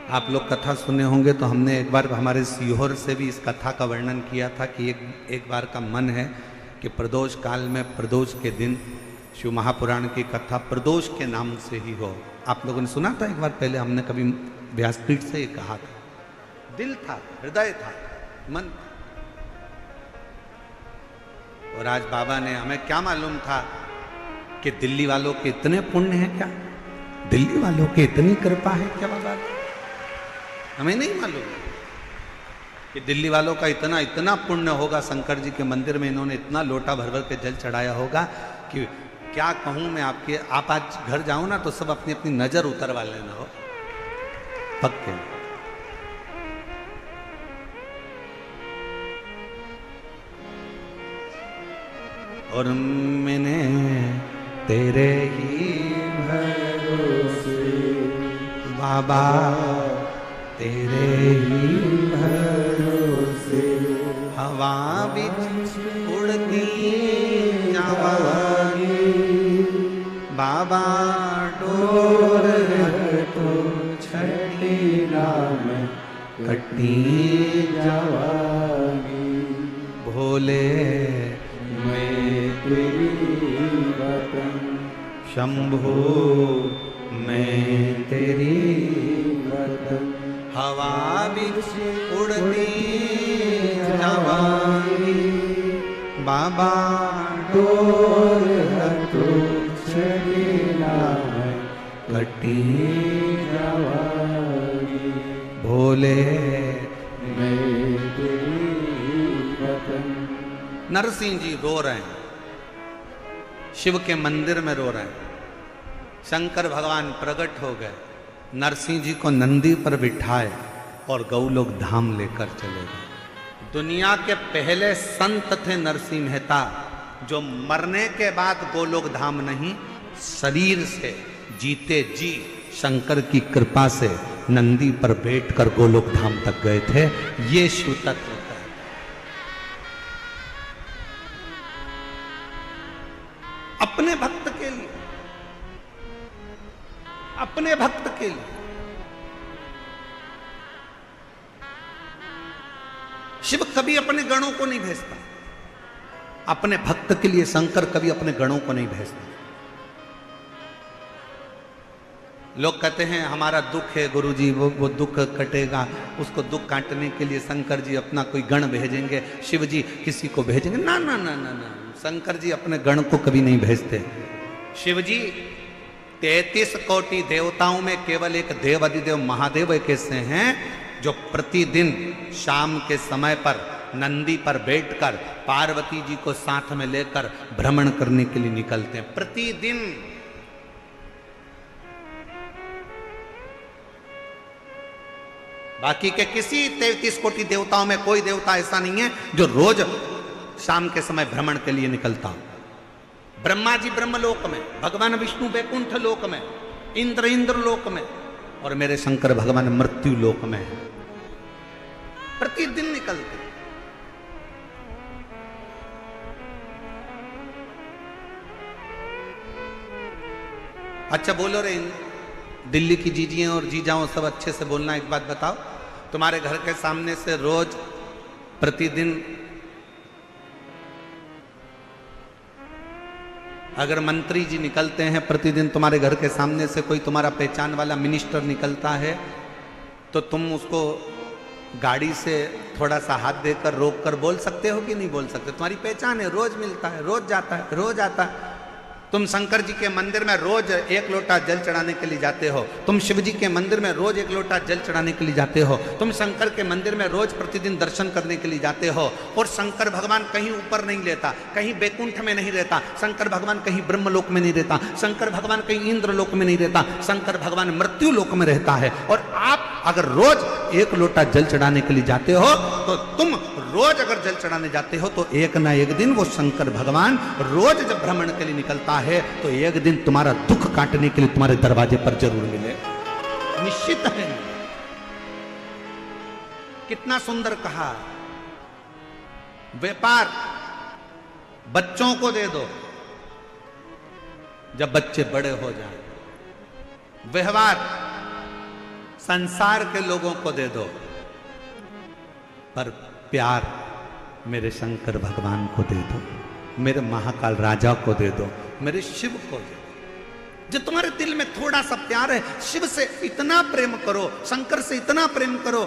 आप लोग कथा सुने होंगे तो हमने एक बार हमारे सीहोर से भी इस कथा का वर्णन किया था कि एक बार का मन है कि प्रदोष काल में प्रदोष के दिन शिव महापुराण की कथा प्रदोष के नाम से ही हो। आप लोगों ने सुना था एक बार पहले, हमने कभी व्यासपीठ से ये कहा था, दिल था, हृदय था, मन। और आज बाबा ने, हमें क्या मालूम था कि दिल्ली वालों के इतने पुण्य हैं क्या, दिल्ली वालों की इतनी कृपा है क्या बाबा, हमें नहीं मालूम कि दिल्ली वालों का इतना इतना पुण्य होगा, शंकर जी के मंदिर में इन्होंने इतना लोटा भर भर के जल चढ़ाया होगा कि क्या कहूं मैं आपके। आप आज घर जाओ ना तो सब अपनी अपनी नजर उतरवा लेना हो पक्के। और मैंने तेरे ही भरोसे बाबा, तेरे ही भरोसे हवा बिच उड़ती जावांगी, बाबा डोर तो छठी नाम कटी जावांगी, भोले मैं तेरी वतन, शंभो मैं तेरी वतन, हवा बिच उड़ती जावांगी, बाबा डोर तो छड़ी नाम कटी जावांगी, भोले मैं तेरी वतन। नरसिंह जी रो रहे हैं, शिव के मंदिर में रो रहे हैं, शंकर भगवान प्रकट हो गए, नरसिंह जी को नंदी पर बिठाए और गौलोक धाम लेकर चले गए। दुनिया के पहले संत थे नरसिंह मेहता, जो मरने के बाद गोलोक धाम नहीं, शरीर से जीते जी शंकर की कृपा से नंदी पर बैठकर गोलोक धाम तक गए थे। ये शिव तत्व है। अपने भक्त के लिए, अपने भक्त के लिए शिव कभी अपने गणों को नहीं भेजता, अपने भक्त के लिए शंकर कभी अपने गणों को नहीं भेजता। लोग कहते हैं हमारा दुख है गुरुजी, वो दुख कटेगा, उसको दुख काटने के लिए शंकर जी अपना कोई गण भेजेंगे, शिव जी किसी को भेजेंगे। ना ना ना ना ना, शंकर जी अपने गण को कभी नहीं भेजते। शिव जी 33 कोटि देवताओं में केवल एक देव अधिदेव महादेव एक ऐसे हैं जो प्रतिदिन शाम के समय पर नंदी पर बैठकर पार्वती जी को साथ में लेकर भ्रमण करने के लिए निकलते हैं प्रतिदिन। बाकी के किसी 33 कोटि देवताओं में कोई देवता ऐसा नहीं है जो रोज शाम के समय भ्रमण के लिए निकलता। ब्रह्मा जी ब्रह्मलोक में, भगवान विष्णु वैकुंठ लोक में, इंद्र लोक में, और मेरे शंकर भगवान मृत्यु लोक में प्रतिदिन निकलते। अच्छा बोलो रे दिल्ली की जीजियां और जीजाओं सब अच्छे से बोलना। एक बात बताओ, तुम्हारे घर के सामने से रोज प्रतिदिन अगर मंत्री जी निकलते हैं, प्रतिदिन तुम्हारे घर के सामने से कोई तुम्हारा पहचान वाला मिनिस्टर निकलता है, तो तुम उसको गाड़ी से थोड़ा सा हाथ देकर रोक कर बोल सकते हो कि नहीं बोल सकते? तुम्हारी पहचान है, रोज मिलता है, रोज जाता है, रोज आता है। तुम शंकर जी के मंदिर में रोज एक लोटा जल चढ़ाने के लिए जाते हो, तुम शिव जी के मंदिर में रोज एक लोटा जल चढ़ाने के लिए जाते हो, तुम शंकर के मंदिर में रोज प्रतिदिन दर्शन करने के लिए जाते हो। और शंकर भगवान कहीं ऊपर नहीं रहता, कहीं बैकुंठ में नहीं रहता, शंकर भगवान कहीं ब्रह्मलोक में नहीं रहता, शंकर भगवान कहीं इंद्रलोक में नहीं रहता, शंकर भगवान मृत्यु लोक में रहता है। और आप अगर रोज एक लोटा जल चढ़ाने के लिए जाते हो, तो तुम रोज अगर जल चढ़ाने जाते हो, तो एक ना एक दिन वो शंकर भगवान रोज जब भ्रमण के लिए निकलता है, तो एक दिन तुम्हारा दुख काटने के लिए तुम्हारे दरवाजे पर जरूर मिले, निश्चित है। कितना सुंदर कहा, व्यापार बच्चों को दे दो जब बच्चे बड़े हो जाएं, व्यवहार संसार के लोगों को दे दो, पर प्यार मेरे शंकर भगवान को दे दो, मेरे महाकाल राजा को दे दो, मेरे शिव को दे दो। जो तुम्हारे दिल में थोड़ा सा प्यार है, शिव से इतना प्रेम करो, शंकर से इतना प्रेम करो।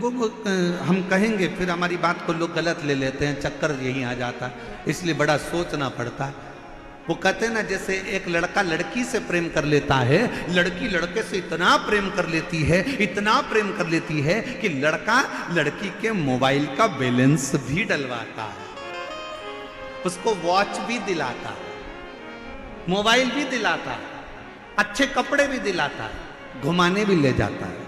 वो हम कहेंगे, फिर हमारी बात को लोग गलत ले लेते हैं, चक्कर यही आ जाता है, इसलिए बड़ा सोचना पड़ता है। वो कहते हैं ना, जैसे एक लड़का लड़की से प्रेम कर लेता है, लड़की लड़के से इतना प्रेम कर लेती है, इतना प्रेम कर लेती है कि लड़का लड़की के मोबाइल का बैलेंस भी डलवाता है, उसको वॉच भी दिलाता है, मोबाइल भी दिलाता है, अच्छे कपड़े भी दिलाता है, घुमाने भी ले जाता है।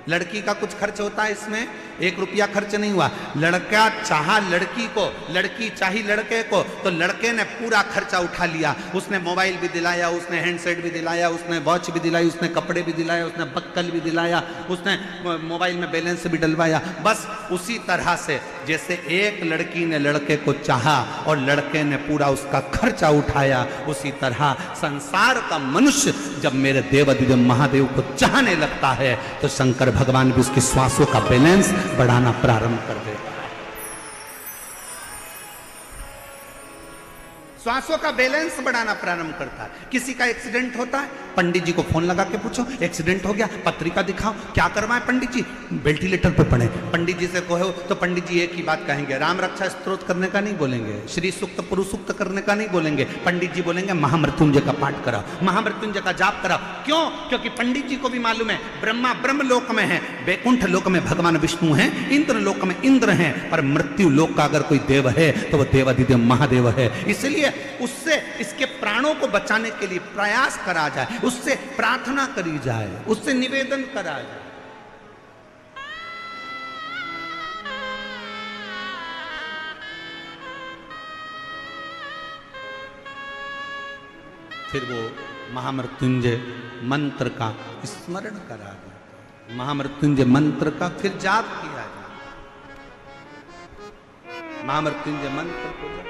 लड़की का कुछ खर्च होता है इसमें, 1 रुपया खर्च नहीं हुआ। लड़का चाहा लड़की को, लड़की चाही लड़के को, तो लड़के ने पूरा खर्चा उठा लिया। उसने मोबाइल भी दिलाया, उसने हैंडसेट भी दिलाया, उसने वॉच भी दिलाई, उसने कपड़े भी दिलाया, उसने बक्कल भी दिलाया, उसने मोबाइल में बैलेंस भी डलवाया। बस उसी तरह से जैसे एक लड़की ने लड़के को चाहा और लड़के ने पूरा उसका खर्चा उठाया, उसी तरह संसार का मनुष्य जब मेरे देवाधिदेव महादेव को चाहने लगता है, तो शंकर भगवान भी उसकी श्वासों का बैलेंस बढ़ाना प्रारंभ कर देता है। श्वासों का बैलेंस बढ़ाना प्रारंभ करता है। किसी का एक्सीडेंट होता है, पंडित जी को फोन लगा के पूछो, एक्सीडेंट हो गया, पत्रिका दिखाओ, क्या करवाएं पंडित जी? वेंटिलेटर पे पड़े। पंडित जी से कहो तो पंडित जी एक ही बात कहेंगे, राम रक्षा स्तोत्र करने का नहीं बोलेंगे, श्री सूक्त पुरु सूक्त करने का नहीं बोलेंगे। पंडित जी बोलेंगे महामृत्युंजय का पाठ कराओ, महामृत्युंजय का जाप कराओ। क्यों? क्योंकि पंडित जी को भी मालूम है ब्रह्मा ब्रह्मलोक में है, वैकुंठ लोक में भगवान विष्णु है, इंद्र लोक में इंद्र है, पर मृत्यु लोक का अगर कोई देव है तो वह देवाधिदेव महादेव है। इसलिए उससे इसके प्राणों को बचाने के लिए प्रयास करा जाए, उससे प्रार्थना करी जाए, उससे निवेदन करा जाए। फिर वो महामृत्युंजय मंत्र का स्मरण करा जाए, महामृत्युंजय मंत्र का फिर जाप किया जाए, महामृत्युंजय मंत्र को जपा।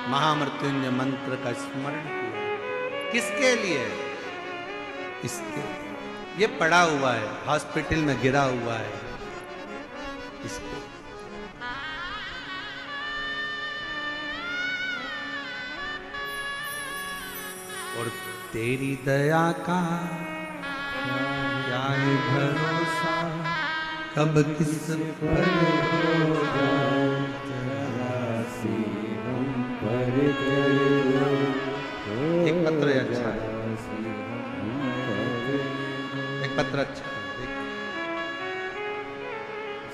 महामृत्युंजय मंत्र का स्मरण किया। किसके लिए? इसके ये पड़ा हुआ है, हॉस्पिटल में गिरा हुआ है, इसके। और तेरी दया का क्या है भरोसा, कब किस पर हो जाए। एक पत्र अच्छा है, एक पत्र अच्छा है।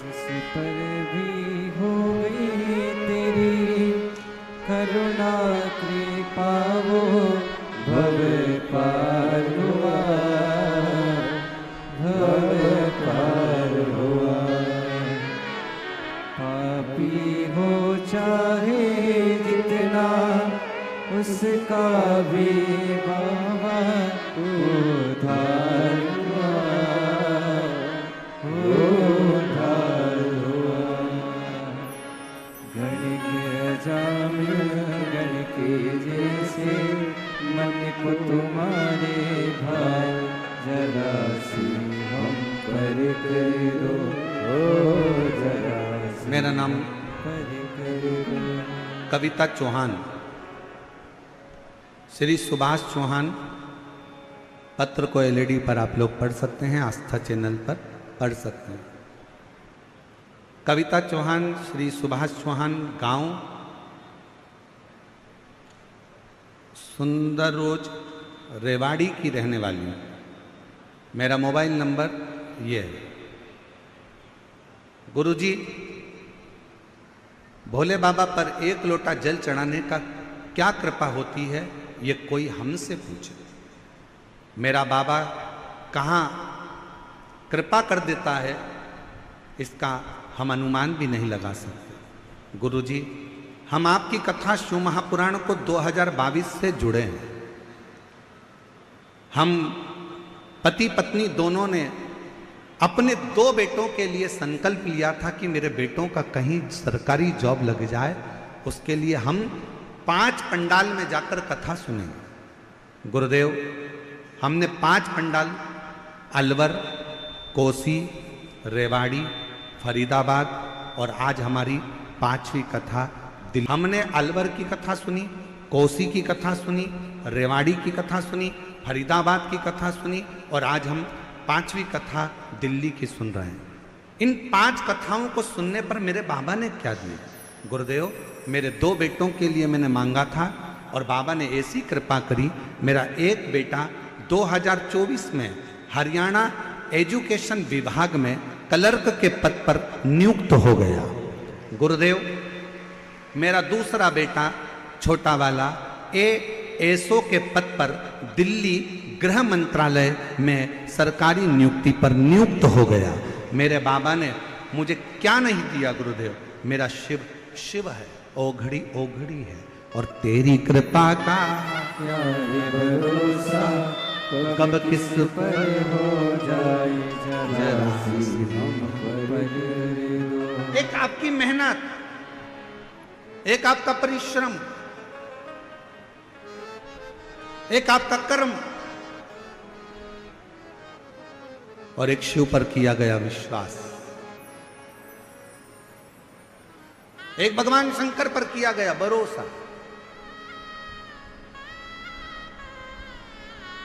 जिस पर भी हो गई तेरी करुणा कृपा वो भव पार हुआ, भव पार हुआ। पापी हो चाहे जितना उसका भी बाबा उद्धार हुआ, उद्धार हुआ। गण के अजामिल गण के जैसे मन को तुम्हारे भाई जरा सी हम पर कर दो, जरा सी मेरा नाम पर कर दो। कविता चौहान, श्री सुभाष चौहान। पत्र को एलईडी पर आप लोग पढ़ सकते हैं, आस्था चैनल पर पढ़ सकते हैं। कविता चौहान, श्री सुभाष चौहान, गांव सुंदर रोज रेवाड़ी की रहने वाली हूँ। मेरा मोबाइल नंबर ये है। गुरुजी, भोले बाबा पर एक लोटा जल चढ़ाने का क्या कृपा होती है, ये कोई हमसे पूछे। मेरा बाबा कहाँ कृपा कर देता है, इसका हम अनुमान भी नहीं लगा सकते। गुरुजी, हम आपकी कथा शिव महापुराण को 2022 से जुड़े हैं। हम पति पत्नी दोनों ने अपने 2 बेटों के लिए संकल्प लिया था कि मेरे बेटों का कहीं सरकारी जॉब लग जाए, उसके लिए हम 5 पंडाल में जाकर कथा सुनेंगे। गुरुदेव, हमने 5 पंडाल अलवर, कोसी, रेवाड़ी, फरीदाबाद और आज हमारी 5वीं कथा दिल्ली। हमने अलवर की कथा सुनी, कोसी की कथा सुनी, रेवाड़ी की कथा सुनी, फरीदाबाद की कथा सुनी और आज हम 5वीं कथा दिल्ली की सुन रहे हैं। इन 5 कथाओं को सुनने पर मेरे बाबा ने क्या दिया? गुरुदेव, मेरे 2 बेटों के लिए मैंने मांगा था और बाबा ने ऐसी कृपा करी, मेरा एक बेटा 2024 में हरियाणा एजुकेशन विभाग में क्लर्क के पद पर नियुक्त हो गया। गुरुदेव, मेरा दूसरा बेटा छोटा वाला एएसओ के पद पर दिल्ली गृह मंत्रालय में सरकारी नियुक्ति पर नियुक्त हो गया। मेरे बाबा ने मुझे क्या नहीं दिया गुरुदेव? मेरा शिव शिव है, ओघड़ी ओघड़ी है और तेरी कृपा का क्या है भरोसा, कब किस पर हो जाए जरा सी हम पर दो। एक आपकी मेहनत, एक आपका परिश्रम, एक आपका कर्म और एक शिव पर किया गया विश्वास, एक भगवान शंकर पर किया गया भरोसा,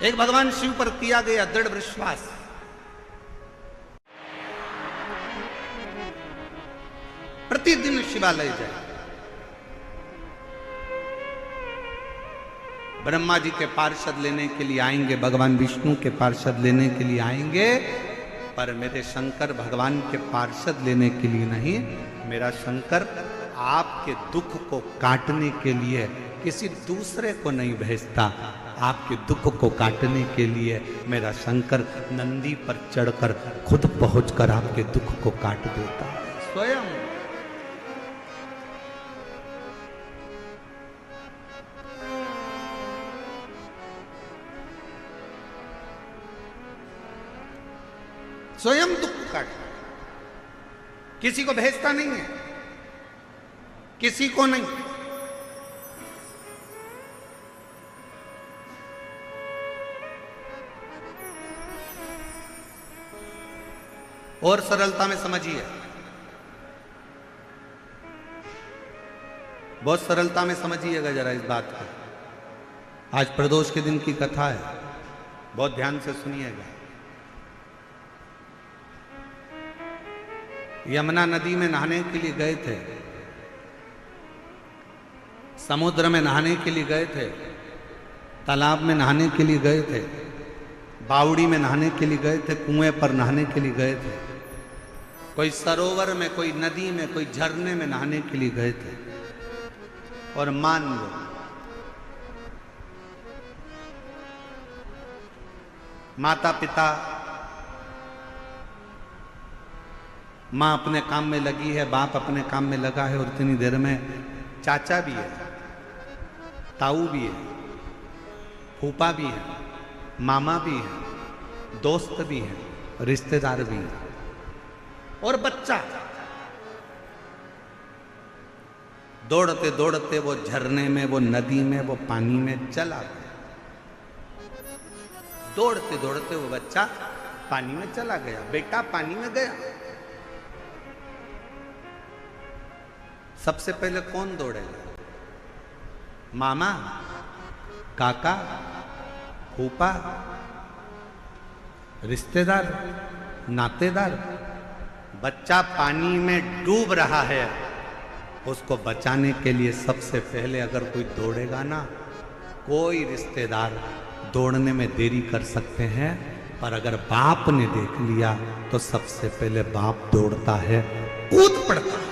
एक भगवान शिव पर किया गया दृढ़ विश्वास। प्रतिदिन शिवालय जाए। ब्रह्मा जी के पार्षद लेने के लिए आएंगे, भगवान विष्णु के पार्षद लेने के लिए आएंगे, पर मेरे शंकर भगवान के पार्षद लेने के लिए नहीं। मेरा शंकर आपके दुख को काटने के लिए किसी दूसरे को नहीं भेजता, आपके दुख को काटने के लिए मेरा शंकर नंदी पर चढ़कर खुद पहुंचकर आपके दुख को काट देता है स्वयं। स्वयं दुख काट, किसी को भेजता नहीं है, किसी को नहीं। और सरलता में समझिए, बहुत सरलता में समझिएगा जरा इस बात को। आज प्रदोष के दिन की कथा है, बहुत ध्यान से सुनिएगा। यमुना नदी में नहाने के लिए गए थे, समुद्र में नहाने के लिए गए थे, तालाब में नहाने के लिए गए थे, बावड़ी में नहाने के लिए गए थे, कुएं पर नहाने के लिए गए थे। कोई सरोवर में, कोई नदी में, कोई झरने में नहाने के लिए गए थे। और मान लो माता पिता, माँ अपने काम में लगी है, बाप अपने काम में लगा है, और इतनी देर में चाचा भी है, ताऊ भी है, फूफा भी है, मामा भी है, दोस्त भी है, रिश्तेदार भी है, और बच्चा दौड़ते दौड़ते वो झरने में, वो नदी में, वो पानी में चला गया। दौड़ते दौड़ते वो बच्चा पानी में चला गया, बेटा पानी में गया। सबसे पहले कौन दौड़ेगा? मामा, काका, फूफा, रिश्तेदार, नातेदार। बच्चा पानी में डूब रहा है, उसको बचाने के लिए सबसे पहले अगर कोई दौड़ेगा ना, कोई रिश्तेदार दौड़ने में देरी कर सकते हैं, पर अगर बाप ने देख लिया तो सबसे पहले बाप दौड़ता है, कूद पड़ता है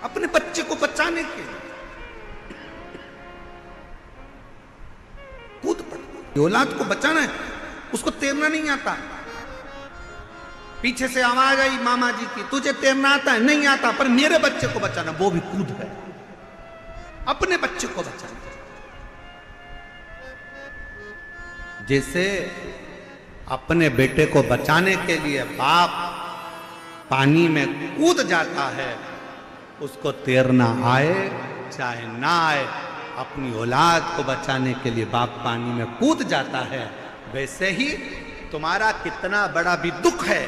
अपने बच्चे को बचाने के लिए, कूद पड़ता। औलाद को बचाना है, उसको तैरना नहीं आता। पीछे से आवाज आई मामा जी की, तुझे तैरना आता है? नहीं आता, पर मेरे बच्चे को बचाना। वो भी कूद गए अपने बच्चे को बचाना। जैसे अपने बेटे को बचाने के लिए बाप पानी में कूद जाता है, उसको तैरना आए चाहे ना आए, अपनी औलाद को बचाने के लिए बाप पानी में कूद जाता है। वैसे ही तुम्हारा कितना बड़ा भी दुख है,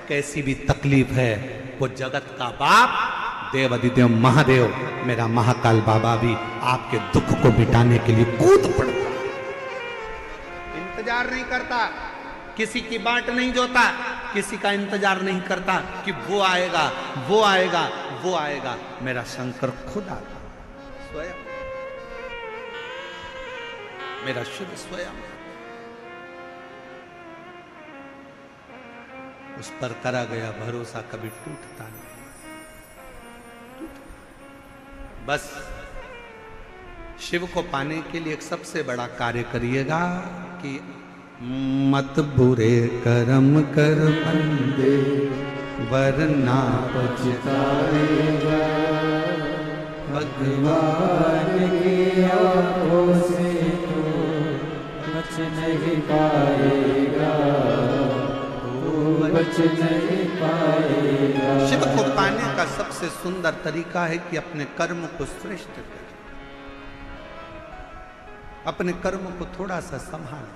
कैसी भी तकलीफ है, वो जगत का बाप देवाधिदेव महादेव मेरा महाकाल बाबा भी आपके दुख को मिटाने के लिए कूद पड़ता, इंतजार नहीं करता, किसी की बाट नहीं जोता, किसी का इंतजार नहीं करता कि वो आएगा, वो आएगा, वो आएगा। मेरा शंकर खुद आता स्वयं, मेरा शिव स्वयं। उस पर करा गया भरोसा कभी टूटता नहीं। बस शिव को पाने के लिए एक सबसे बड़ा कार्य करिएगा कि मत बुरे कर्म कर बंदे, वरना पछताएगा। भगवान की आंखों से तो बच नहीं पाएगा, बच नहीं पाएगा। शिव को पाने का सबसे सुंदर तरीका है कि अपने कर्म को श्रेष्ठ करें, अपने कर्म को थोड़ा सा संभालें।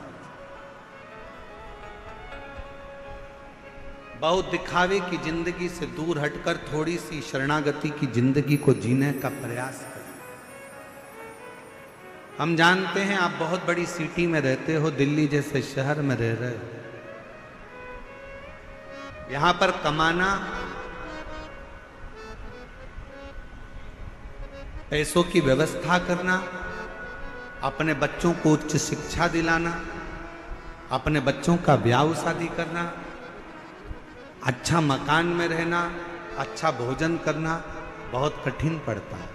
बहुत दिखावे की जिंदगी से दूर हटकर थोड़ी सी शरणागति की जिंदगी को जीने का प्रयास करें। हम जानते हैं आप बहुत बड़ी सिटी में रहते हो, दिल्ली जैसे शहर में रह रहे हो। यहां पर कमाना, पैसों की व्यवस्था करना, अपने बच्चों को उच्च शिक्षा दिलाना, अपने बच्चों का ब्याह शादी करना, अच्छा मकान में रहना, अच्छा भोजन करना बहुत कठिन पड़ता है,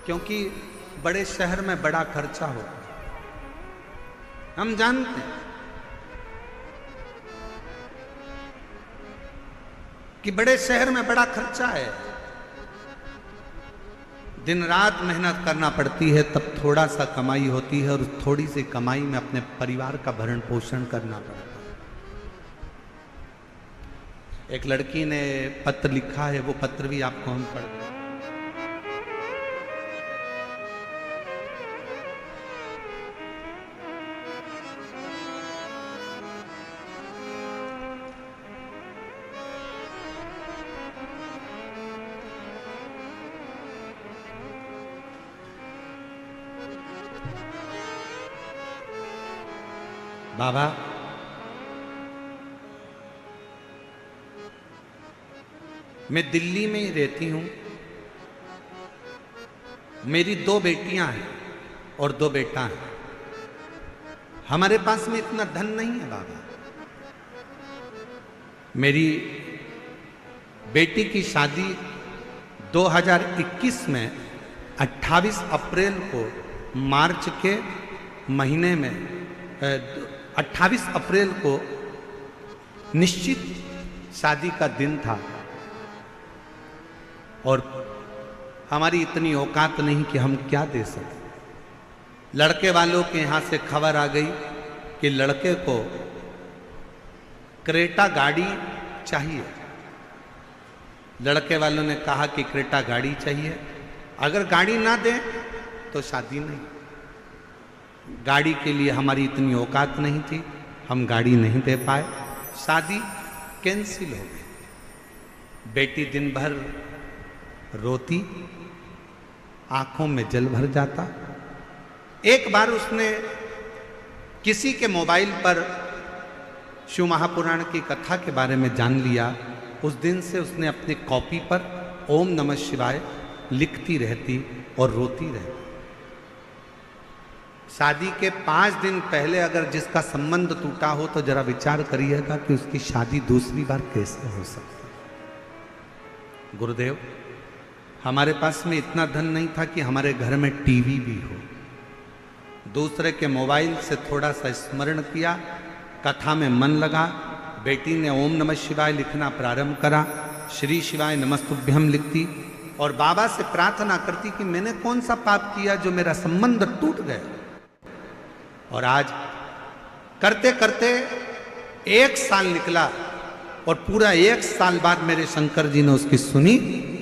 क्योंकि बड़े शहर में बड़ा खर्चा होता है। हम जानते हैं कि बड़े शहर में बड़ा खर्चा है, दिन रात मेहनत करना पड़ती है, तब थोड़ा सा कमाई होती है, और थोड़ी सी कमाई में अपने परिवार का भरण पोषण करना पड़ता है। एक लड़की ने पत्र लिखा है, वो पत्र भी आपको हम पढ़ दें। बाबा, मैं दिल्ली में ही रहती हूं, मेरी 2 बेटियां हैं और 2 बेटा हैं। हमारे पास में इतना धन नहीं है बाबा, मेरी बेटी की शादी 2021 में 28 अप्रैल को मार्च के महीने में 28 अप्रैल को निश्चित शादी का दिन था और हमारी इतनी औकात नहीं कि हम क्या दे सकें। लड़के वालों के यहाँ से खबर आ गई कि लड़के को क्रेटा गाड़ी चाहिए। लड़के वालों ने कहा कि क्रेटा गाड़ी चाहिए, अगर गाड़ी ना दें तो शादी नहीं। गाड़ी के लिए हमारी इतनी औकात नहीं थी, हम गाड़ी नहीं दे पाए, शादी कैंसिल हो गई। बेटी दिन भर रोती, आंखों में जल भर जाता। एक बार उसने किसी के मोबाइल पर शिव महापुराण की कथा के बारे में जान लिया। उस दिन से उसने अपनी कॉपी पर ओम नमः शिवाय लिखती रहती और रोती रहती। शादी के 5 दिन पहले अगर जिसका संबंध टूटा हो तो जरा विचार करिएगा कि उसकी शादी दूसरी बार कैसे हो सकती है। गुरुदेव, हमारे पास में इतना धन नहीं था कि हमारे घर में टीवी भी हो। दूसरे के मोबाइल से थोड़ा सा स्मरण किया, कथा में मन लगा, बेटी ने ओम नमः शिवाय लिखना प्रारंभ करा, श्री शिवाय नमस्तुभ्यम लिखती और बाबा से प्रार्थना करती कि मैंने कौन सा पाप किया जो मेरा संबंध टूट गया। और आज करते करते 1 साल निकला और पूरा 1 साल बाद मेरे शंकर जी ने उसकी सुनी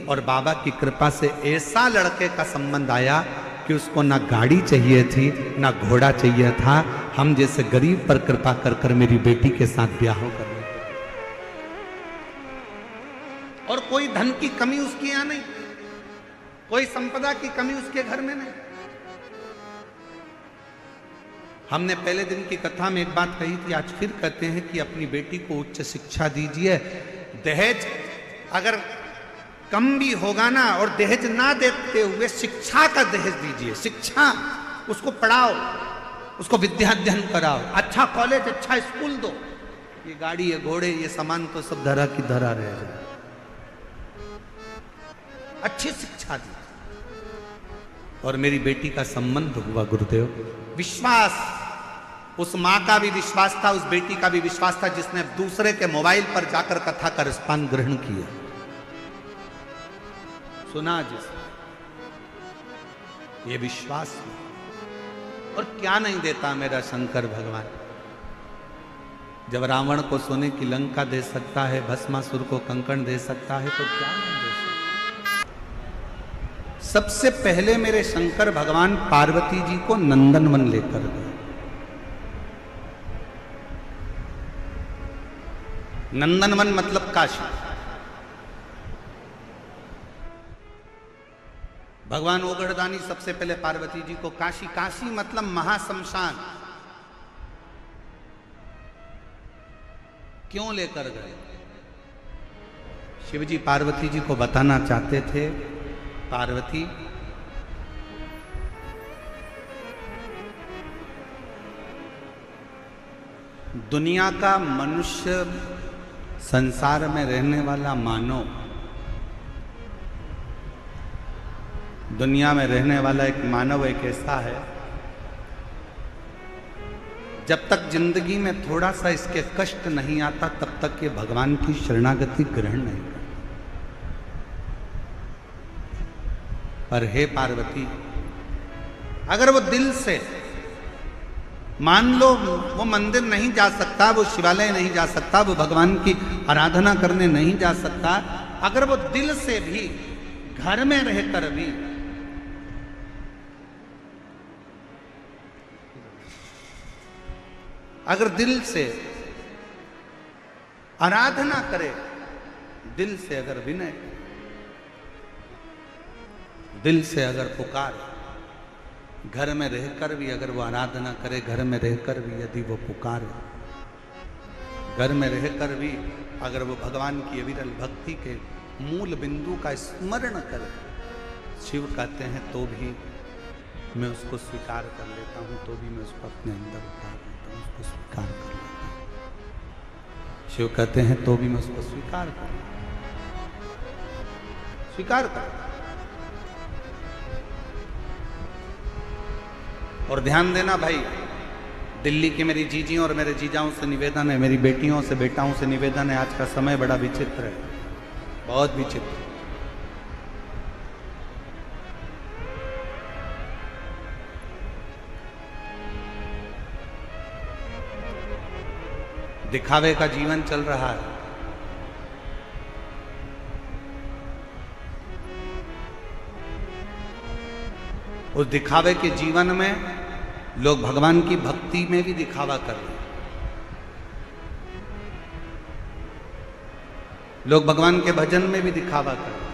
और बाबा की कृपा से ऐसा लड़के का संबंध आया कि उसको ना गाड़ी चाहिए थी ना घोड़ा चाहिए था। हम जैसे गरीब पर कृपा कर कर मेरी बेटी के साथ ब्याह कर लिया और कोई धन की कमी उसके यहाँ नहीं, कोई संपदा की कमी उसके घर में नहीं। हमने पहले दिन की कथा में एक बात कही थी, आज फिर कहते हैं कि अपनी बेटी को उच्च शिक्षा दीजिए। दहेज अगर कम भी होगा ना और दहेज ना देते हुए शिक्षा का दहेज दीजिए। शिक्षा, उसको पढ़ाओ, उसको विद्या अध्ययन कराओ, अच्छा कॉलेज, अच्छा स्कूल दो। ये गाड़ी, ये घोड़े, ये सामान तो सब धरा की धरा रह जाए। अच्छी शिक्षा दी और मेरी बेटी का संबंध हुआ। गुरुदेव, विश्वास, उस माँ का भी विश्वास था, उस बेटी का भी विश्वास था जिसने दूसरे के मोबाइल पर जाकर कथा का रसपान ग्रहण किया, सुना जिसने, ये विश्वास। और क्या नहीं देता मेरा शंकर भगवान। जब रावण को सोने की लंका दे सकता है, भस्मासुर को कंकण दे सकता है, तो क्या नहीं दे सकता। सबसे पहले मेरे शंकर भगवान पार्वती जी को नंदनवन लेकर गए। नंदनवन मतलब काशी। भगवान ओगढ़दानी सबसे पहले पार्वती जी को काशी, काशी मतलब महाशमशान, क्यों लेकर गए? शिवजी पार्वती जी को बताना चाहते थे, पार्वती दुनिया का मनुष्य, संसार में रहने वाला मानव, दुनिया में रहने वाला एक मानव एक ऐसा है, जब तक जिंदगी में थोड़ा सा इसके कष्ट नहीं आता तब तक ये भगवान की शरणागति ग्रहण नहीं करता। पर हे पार्वती, अगर वो दिल से, मान लो वो मंदिर नहीं जा सकता, वो शिवालय नहीं जा सकता, वो भगवान की आराधना करने नहीं जा सकता, अगर वो दिल से भी घर में रहकर भी अगर दिल से आराधना करे, दिल से अगर विनय, दिल से अगर पुकार, घर में रहकर भी अगर वो आराधना करे, घर में रहकर भी यदि वो पुकारे, घर में रहकर भी अगर वो भगवान की अविरल भक्ति के मूल बिंदु का स्मरण करे, शिव कहते हैं तो भी मैं उसको स्वीकार कर लेता हूँ, तो भी मैं उसको अपने अंदर उतार लेता हूँ, उसको स्वीकार कर लेता हूँ। शिव कहते हैं तो भी मैं उसको स्वीकार करूं, स्वीकार कर। और ध्यान देना भाई, दिल्ली की मेरी जीजी और मेरे जीजाओं से निवेदन है, मेरी बेटियों से बेटाओं से निवेदन है, आज का समय बड़ा विचित्र है, बहुत विचित्र। दिखावे का जीवन चल रहा है। उस दिखावे के जीवन में लोग भगवान की भक्ति में भी दिखावा कर रहे हैं, लोग भगवान के भजन में भी दिखावा कर रहे हैं।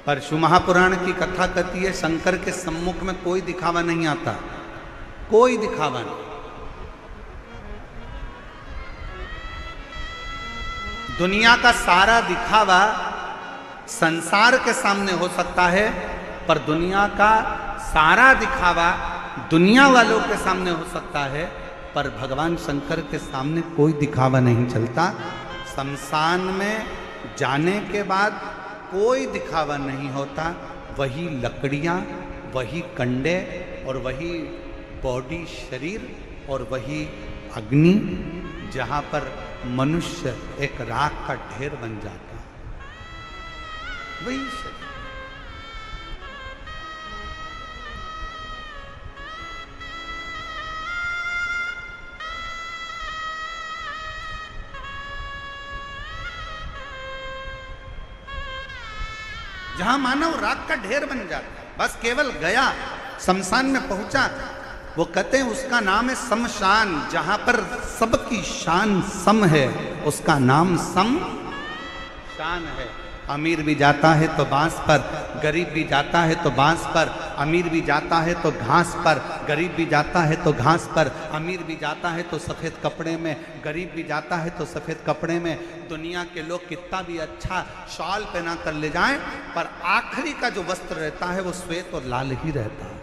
पर शिव महापुराण की कथा कहती है शंकर के सम्मुख में कोई दिखावा नहीं आता, कोई दिखावा नहीं। दुनिया का सारा दिखावा संसार के सामने हो सकता है, पर दुनिया का सारा दिखावा दुनिया वालों के सामने हो सकता है, पर भगवान शंकर के सामने कोई दिखावा नहीं चलता। शमशान में जाने के बाद कोई दिखावा नहीं होता, वही लकड़ियाँ, वही कंडे और वही बॉडी शरीर और वही अग्नि, जहाँ पर मनुष्य एक राख का ढेर बन जाता, वही शरीर। जहां मानव राख का ढेर बन जाता, बस केवल गया शमशान में पहुंचा, वो कहते हैं उसका नाम है शमशान। जहां पर सबकी शान सम है, उसका नाम शमशान है। अमीर भी जाता है तो बांस पर, गरीब भी जाता है तो बांस पर, अमीर भी जाता है तो घास पर, गरीब भी जाता है तो घास पर, अमीर भी जाता है तो सफ़ेद कपड़े में, गरीब भी जाता है तो सफ़ेद कपड़े में। दुनिया के लोग कितना भी अच्छा शॉल पहना कर ले जाएं, पर आखिरी का जो वस्त्र रहता है वो श्वेत और लाल ही रहता है।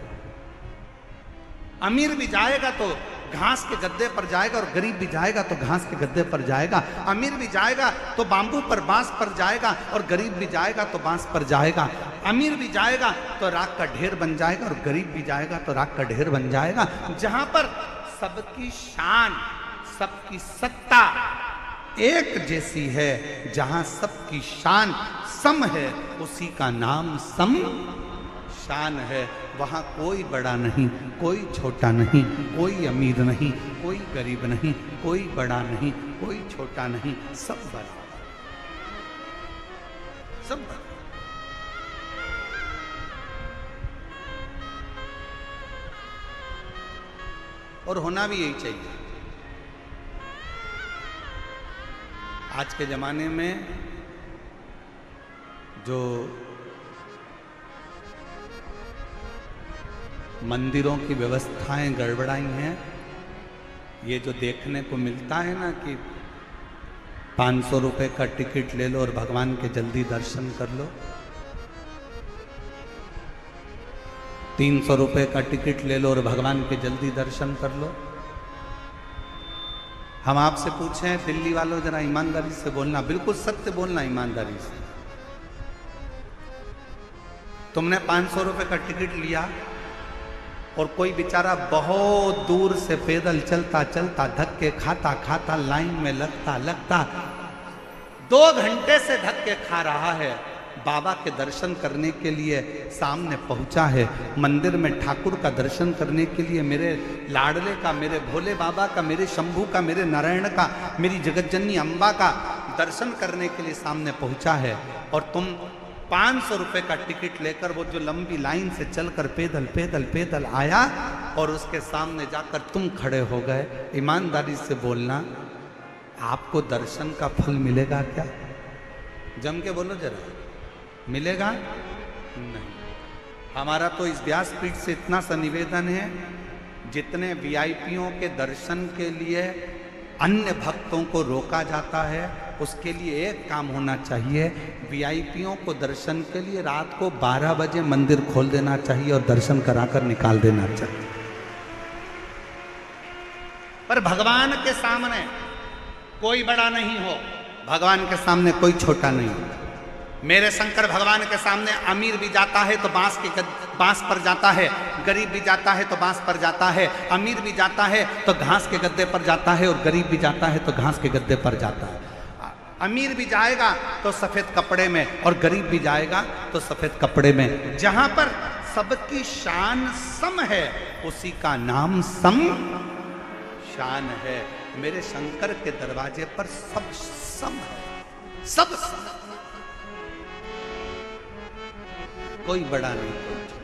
अमीर भी जाएगा तो घास के गद्दे पर जाएगा और गरीब भी जाएगा तो घास के गद्दे पर जाएगा। अमीर भी जाएगा तो बांबू पर बांस पर जाएगा और गरीब भी जाएगा तो बांस पर जाएगा। अमीर भी जाएगा तो राख का ढेर बन जाएगा और गरीब भी जाएगा तो राख का ढेर बन जाएगा। जहां पर सबकी शान, सबकी सत्ता एक जैसी है, जहां सबकी शान सम है, उसी का नाम शमशान है। वहाँ कोई बड़ा नहीं, कोई छोटा नहीं, कोई अमीर नहीं, कोई गरीब नहीं, कोई बड़ा नहीं, कोई छोटा नहीं, सब बराबर, सब बराबर। और होना भी यही चाहिए। आज के जमाने में जो मंदिरों की व्यवस्थाएं गड़बड़ाई हैं, ये जो देखने को मिलता है ना कि 500 रुपए का टिकट ले लो और भगवान के जल्दी दर्शन कर लो, 300 रुपए का टिकट ले लो और भगवान के जल्दी दर्शन कर लो। हम आपसे पूछें, दिल्ली वालों जरा ईमानदारी से बोलना, बिल्कुल सत्य बोलना ईमानदारी से। तुमने 500 रुपए का टिकट लिया और कोई बेचारा बहुत दूर से पैदल चलता चलता, धक्के खाता खाता, लाइन में लगता लगता 2 घंटे से धक्के खा रहा है, बाबा के दर्शन करने के लिए सामने पहुंचा है, मंदिर में ठाकुर का दर्शन करने के लिए, मेरे लाडले का, मेरे भोले बाबा का, मेरे शंभू का, मेरे नारायण का, मेरी जगतजननी अम्बा का दर्शन करने के लिए सामने पहुंचा है, और तुम 500 रुपए का टिकट लेकर वो जो लंबी लाइन से चलकर पैदल पैदल पैदल आया और उसके सामने जाकर तुम खड़े हो गए। ईमानदारी से बोलना, आपको दर्शन का फल मिलेगा क्या? जम के बोलो जरा, मिलेगा नहीं। हमारा तो इस व्यासपीठ से इतना सा निवेदन है, जितने वीआईपीओं के दर्शन के लिए अन्य भक्तों को रोका जाता है, उसके लिए एक काम होना चाहिए, वीआईपीओं को दर्शन के लिए रात को 12 बजे मंदिर खोल देना चाहिए और दर्शन कराकर निकाल देना चाहिए। पर भगवान के सामने कोई बड़ा नहीं हो, भगवान के सामने कोई छोटा नहीं हो। मेरे शंकर भगवान के सामने अमीर भी जाता है तो बांस पर जाता है, गरीब भी जाता है तो बांस पर जाता है, अमीर भी जाता है तो घास के गद्दे पर जाता है, और गरीब भी जाता है तो घास के गद्दे पर जाता है। अमीर भी जाएगा तो सफेद कपड़े में, और गरीब भी जाएगा तो सफेद कपड़े में। जहां पर सबकी शान सम है, उसी का नाम सम शान है। मेरे शंकर के दरवाजे पर सब सम है, सब सम। कोई बड़ा नहीं, कोई छोटा।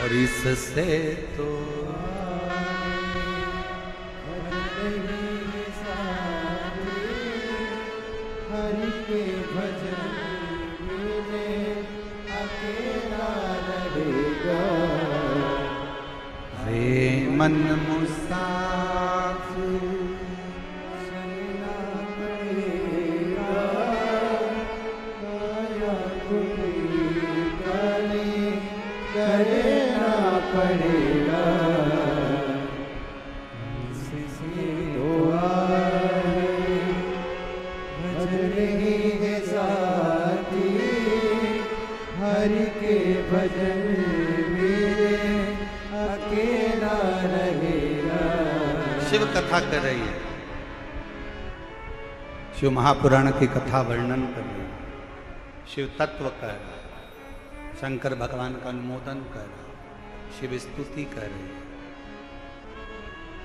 और इससे तो हरि के भजन में अकेला रहेगा। रे मन मुसाफिर चलना पड़ेगा, माया कोई काली करना पड़ेगा। इससे दुआ है भजन ही है साथी, हरि के भजन में अकेला रहेगा। शिव कथा कर रही है, शिव महापुराण की कथा वर्णन कर रही है, शिव तत्व कह रहा है, शंकर भगवान का अनुमोदन कर रहा है, शिव स्तुति कर रही है।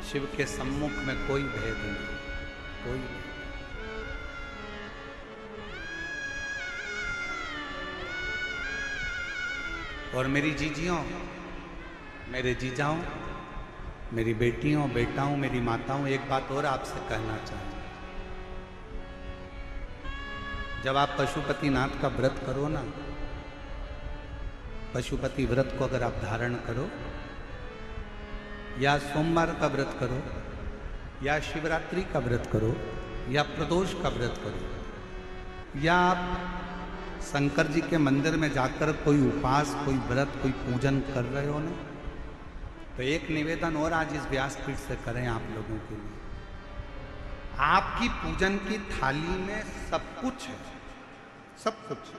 शिव के सम्मुख में कोई भेद नहीं, कोई नहीं। और मेरी जीजियों, मेरे जीजाओं, मेरी बेटियों, बेटाओं, मेरी माताओं, एक बात और आपसे कहना चाहूँ। जब आप पशुपतिनाथ का व्रत करो ना, पशुपति व्रत को अगर आप धारण करो, या सोमवार का व्रत करो, या शिवरात्रि का व्रत करो, या प्रदोष का व्रत करो, या आप शंकर जी के मंदिर में जाकर कोई उपास, कोई व्रत, कोई पूजन कर रहे हो ना, तो एक निवेदन और आज इस व्यासपीठ से करें आप लोगों के लिए। आपकी पूजन की थाली में सब कुछ है, सब कुछ।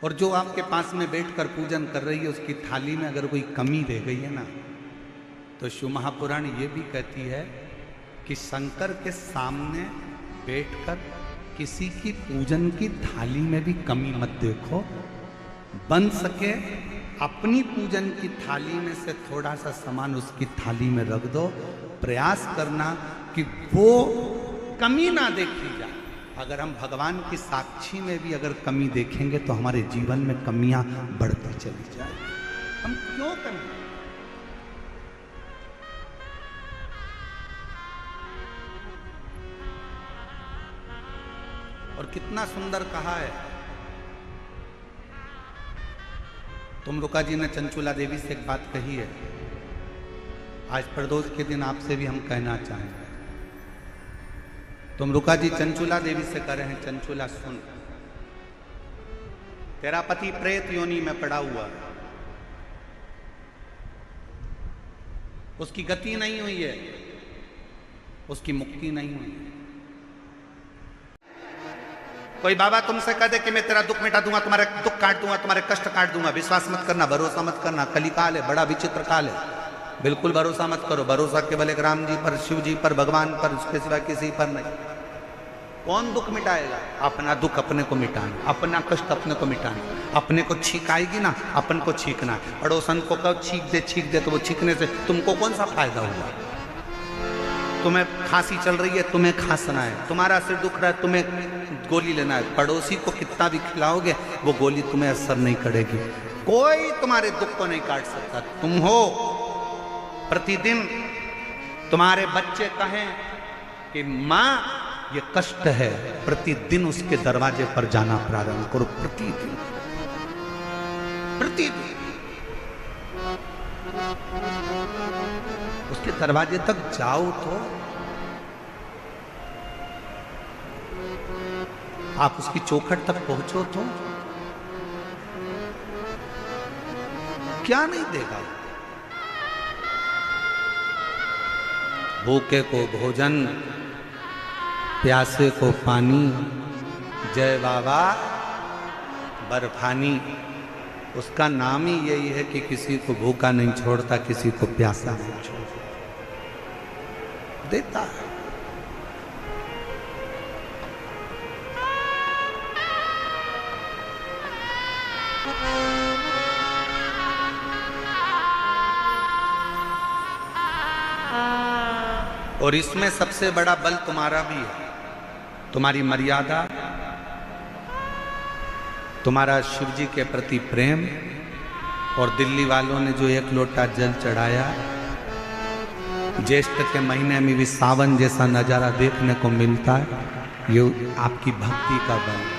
और जो आपके पास में बैठकर पूजन कर रही है, उसकी थाली में अगर कोई कमी रह गई है ना, तो शिव महापुराण ये भी कहती है कि शंकर के सामने बैठकर किसी की पूजन की थाली में भी कमी मत देखो। बन सके अपनी पूजन की थाली में से थोड़ा सा सामान उसकी थाली में रख दो। प्रयास करना कि वो कमी ना देखी जाए। अगर हम भगवान की साक्षी में भी अगर कमी देखेंगे तो हमारे जीवन में कमियां बढ़ती चली जाए। हम क्यों कमी? और कितना सुंदर कहा है। तुमरुका जी ने चंचुला देवी से एक बात कही है, आज प्रदोष के दिन आपसे भी हम कहना चाहेंगे। तुमरुका जी चंचुला देवी से कह रहे हैं, चंचुला सुन, तेरा पति प्रेत योनि में पड़ा हुआ है, उसकी गति नहीं हुई है, उसकी मुक्ति नहीं हुई है। कोई बाबा तुमसे कह दे कि मैं तेरा दुख मिटा दूंगा, तुम्हारे दुख काट दूंगा, तुम्हारे कष्ट काट दूंगा, विश्वास मत करना, भरोसा मत करना। कलिकाल है, बड़ा विचित्र काल है, बिल्कुल भरोसा मत करो। भरोसा केवल एक राम जी पर, शिव जी पर, भगवान पर, उसके सिवा किसी पर नहीं। कौन दुख मिटाएगा? अपना दुख अपने को मिटाना, अपना कष्ट अपने को मिटाना। अपने को छींक आएगी ना, अपन को छींकना है। पड़ोसन को कहो छींक दे, तो वो छींकने से तुमको कौन सा फायदा हुआ? तुम्हें खांसी चल रही है, तुम्हें खांसना है। तुम्हारा सिर दुख रहा है, तुम्हें गोली लेना है। पड़ोसी को कितना भी खिलाओगे, वो गोली तुम्हें असर नहीं करेगी। कोई तुम्हारे दुख को नहीं काट सकता। तुम हो, प्रतिदिन तुम्हारे बच्चे कहें कि माँ ये कष्ट है, प्रतिदिन उसके दरवाजे पर जाना प्रारंभ करो। प्रतिदिन प्रतिदिन उसके दरवाजे तक जाओ तो आप उसकी चौखट तक पहुंचो तो क्या नहीं देगा। भूखे को भोजन, प्यासे को पानी, जय बाबा बर्फानी। उसका नाम ही यही है कि किसी को भूखा नहीं छोड़ता, किसी को प्यासा नहीं छोड़ता, देता है। और इसमें सबसे बड़ा बल तुम्हारा भी है, तुम्हारी मर्यादा, तुम्हारा शिव जी के प्रति प्रेम। और दिल्ली वालों ने जो 1 लोटा जल चढ़ाया, ज्येष्ठ के महीने में भी सावन जैसा नजारा देखने को मिलता है, ये आपकी भक्ति का बल है।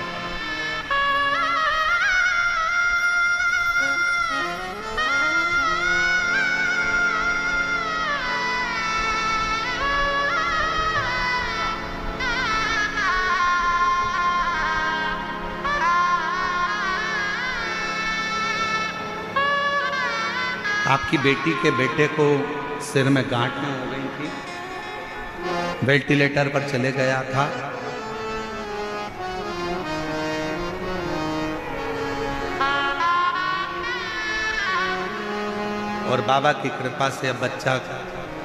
आपकी बेटी के बेटे को सिर में गांठें हो गई थी, वेंटिलेटर पर चले गया था। और बाबा की कृपा से अब बच्चा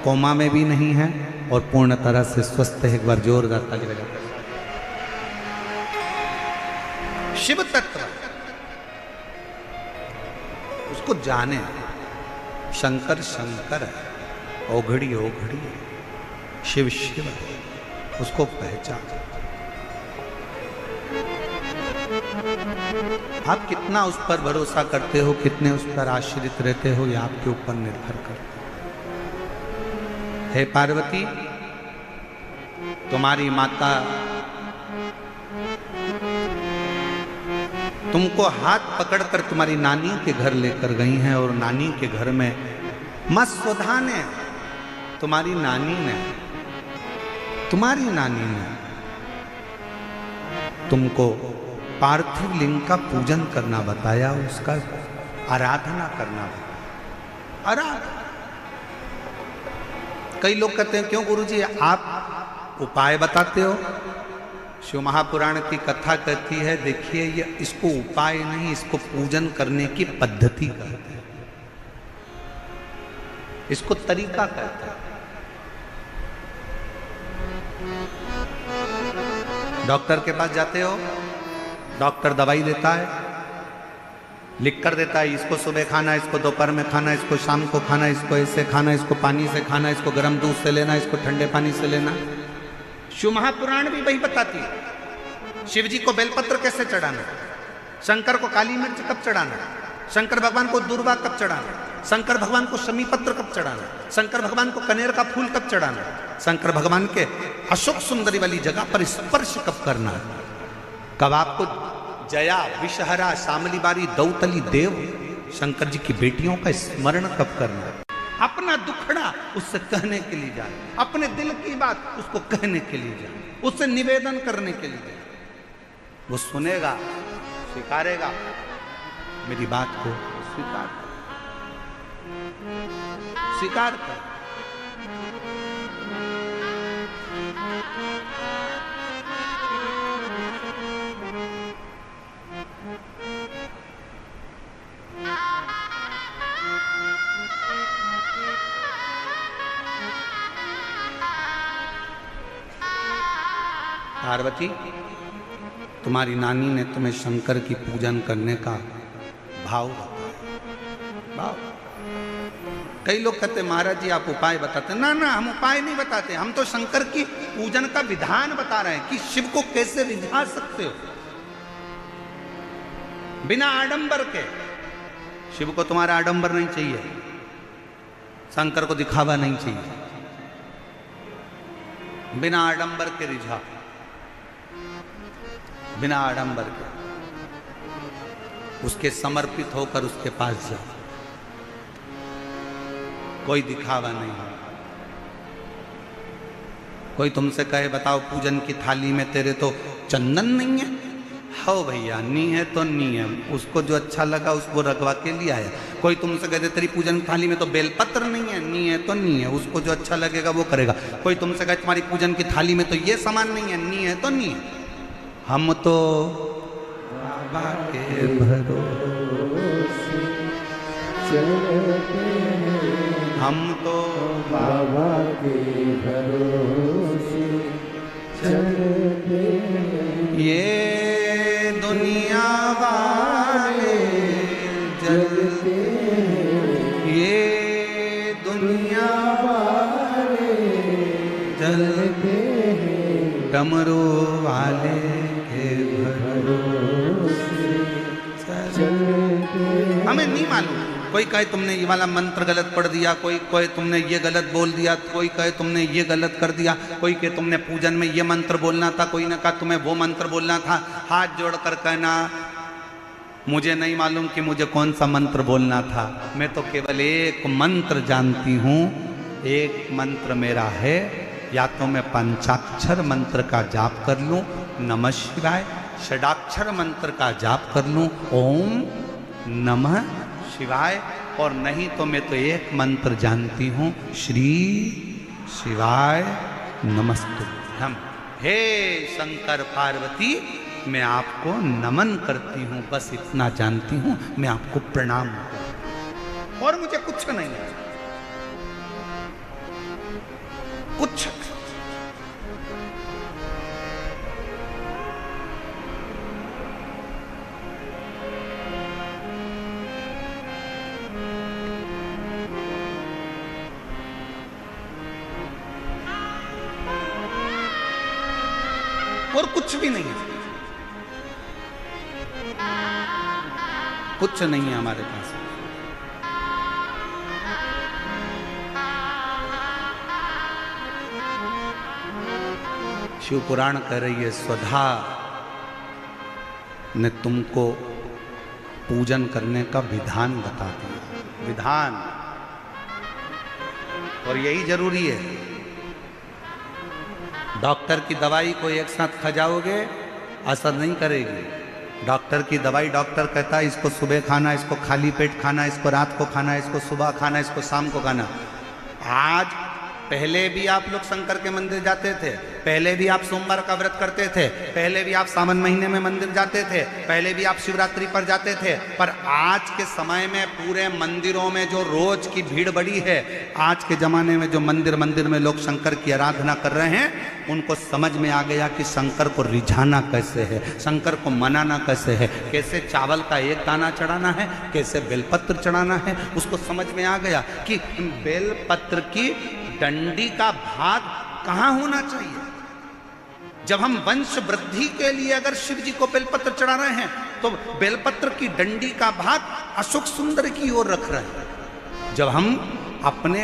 कोमा में भी नहीं है और पूर्ण तरह से स्वस्थ है। एक बार जोरदार ताली बजाकर शिव तत्व उसको जाने। शंकर शंकर है, ओघड़ी ओघड़ी है, शिव शिव है, उसको पहचान। आप कितना उस पर भरोसा करते हो, कितने उस पर आश्रित रहते हो, ये आपके ऊपर निर्भर करता है। हे पार्वती, तुम्हारी माता तुमको हाथ पकड़कर तुम्हारी नानी के घर लेकर गई हैं और नानी के घर में मां सुधा ने, तुम्हारी नानी ने तुमको पार्थिव लिंग का पूजन करना बताया, उसका आराधना करना बताया। आराधना। कई लोग कहते हैं क्यों गुरुजी आप उपाय बताते हो? शिव महापुराण की कथा कहती है, देखिए ये इसको उपाय नहीं, इसको पूजन करने की पद्धति कहते हैं, इसको तरीका कहते हैं। डॉक्टर के पास जाते हो, डॉक्टर दवाई देता है, लिख कर देता है, इसको सुबह खाना, इसको दोपहर में खाना, इसको शाम को खाना, इसको ऐसे खाना, इसको पानी से खाना, इसको गर्म दूध से लेना, इसको ठंडे पानी से लेना। शिव महापुराण भी वही बताती है। शिव जी को बेलपत्र कैसे चढ़ाना, शंकर को काली मिर्च कब चढ़ाना, शंकर भगवान को दूर्वा कब चढ़ाना, शंकर भगवान को शमी पत्र कब चढ़ाना, शंकर भगवान को कनेर का फूल कब चढ़ाना, शंकर भगवान के अशोक सुंदरी वाली जगह पर स्पर्श कब करना, कब आपको जया, विषहरा, शामली बारी, दौतली देव शंकर जी की बेटियों का स्मरण कब करना। अपना दुखड़ा उससे कहने के लिए जाए, अपने दिल की बात उसको कहने के लिए जाए, उससे निवेदन करने के लिए जाए। वो सुनेगा, स्वीकारेगा, मेरी बात को स्वीकार कर। पार्वती, तुम्हारी नानी ने तुम्हें शंकर की पूजन करने का भाव बताया। भाव। कई लोग कहते महाराज जी आप उपाय बताते। ना ना, हम उपाय नहीं बताते, हम तो शंकर की पूजन का विधान बता रहे हैं कि शिव को कैसे रिझा सकते हो बिना आडंबर के। शिव को तुम्हारा आडंबर नहीं चाहिए, शंकर को दिखावा नहीं चाहिए, बिना आडंबर के रिझा, बिना आडंबर के उसके समर्पित होकर उसके पास जाओ। कोई दिखावा नहीं है। कोई तुमसे कहे बताओ पूजन की थाली में तेरे तो चंदन नहीं है, हो भैया, नी है तो नी है, उसको जो अच्छा लगा उसको रखवा के लिया है। कोई तुमसे कहते तेरी पूजन की थाली में तो बेलपत्र नहीं है, नी है तो नी है, उसको जो अच्छा लगेगा वो करेगा। कोई तुमसे कहे तुम्हारी पूजन की थाली में तो ये सामान नहीं है, नी है तो नी है। हम तो बाबा के भरोसे चलते हैं, हम तो बाबा के भरोसे चलते हैं। ये दुनिया वाले जलते हैं, ये दुनिया वाले जलते हैं, डमरू वाले के भरोसे चलते हैं। हमें नहीं मालूम। कोई कहे तुमने ये वाला मंत्र गलत पढ़ दिया, कोई कहे तुमने ये गलत बोल दिया, कोई कहे तुमने ये गलत कर दिया, कोई कहे तुमने पूजन में ये मंत्र बोलना था, कोई ने कहा तुम्हें वो मंत्र बोलना था। हाथ जोड़कर कहना मुझे नहीं मालूम कि मुझे कौन सा मंत्र बोलना था, मैं तो केवल एक मंत्र जानती हूँ। एक मंत्र मेरा है, या तो मैं पंचाक्षर मंत्र का जाप कर लूँ नमः शिवाय, षडाक्षर मंत्र का जाप कर लूँ ओम नमः शिवाय, और नहीं तो मैं तो एक मंत्र जानती हूँ श्री शिवाय नमस्तुभ्यम। हे शंकर पार्वती, मैं आपको नमन करती हूँ, बस इतना जानती हूँ, मैं आपको प्रणाम करती हूँ और मुझे कुछ नहीं है, कुछ। और कुछ भी नहीं है, कुछ नहीं है हमारे पास। शिव पुराण कह रही है स्वधा ने तुमको पूजन करने का विधान बता दिया, विधान, और यही जरूरी है। डॉक्टर की दवाई को एक साथ खा जाओगे असर नहीं करेगी। डॉक्टर की दवाई, डॉक्टर कहता है इसको सुबह खाना, इसको खाली पेट खाना, इसको रात को खाना, इसको सुबह खाना, इसको शाम को खाना। आज पहले भी आप लोग शंकर के मंदिर जाते थे, पहले भी आप सोमवार का व्रत करते थे, पहले भी आप सावन महीने में मंदिर जाते थे, पहले भी आप शिवरात्रि पर जाते थे, पर आज के समय में पूरे मंदिरों में जो रोज की भीड़ बढ़ी है, आज के जमाने में जो मंदिर में लोग शंकर की आराधना कर रहे हैं, उनको समझ में आ गया कि शंकर को रिझाना कैसे है, शंकर को मनाना कैसे है, कैसे चावल का एक दाना चढ़ाना है, कैसे बेलपत्र चढ़ाना है। उसको समझ में आ गया कि बेलपत्र की डंडी का भाग कहाँ होना चाहिए। जब हम वंश वृद्धि के लिए अगर शिव जी को बेलपत्र चढ़ा रहे हैं, तो बेलपत्र की डंडी का भाग अशोक सुंदर की ओर रख रहे हैं। जब हम अपने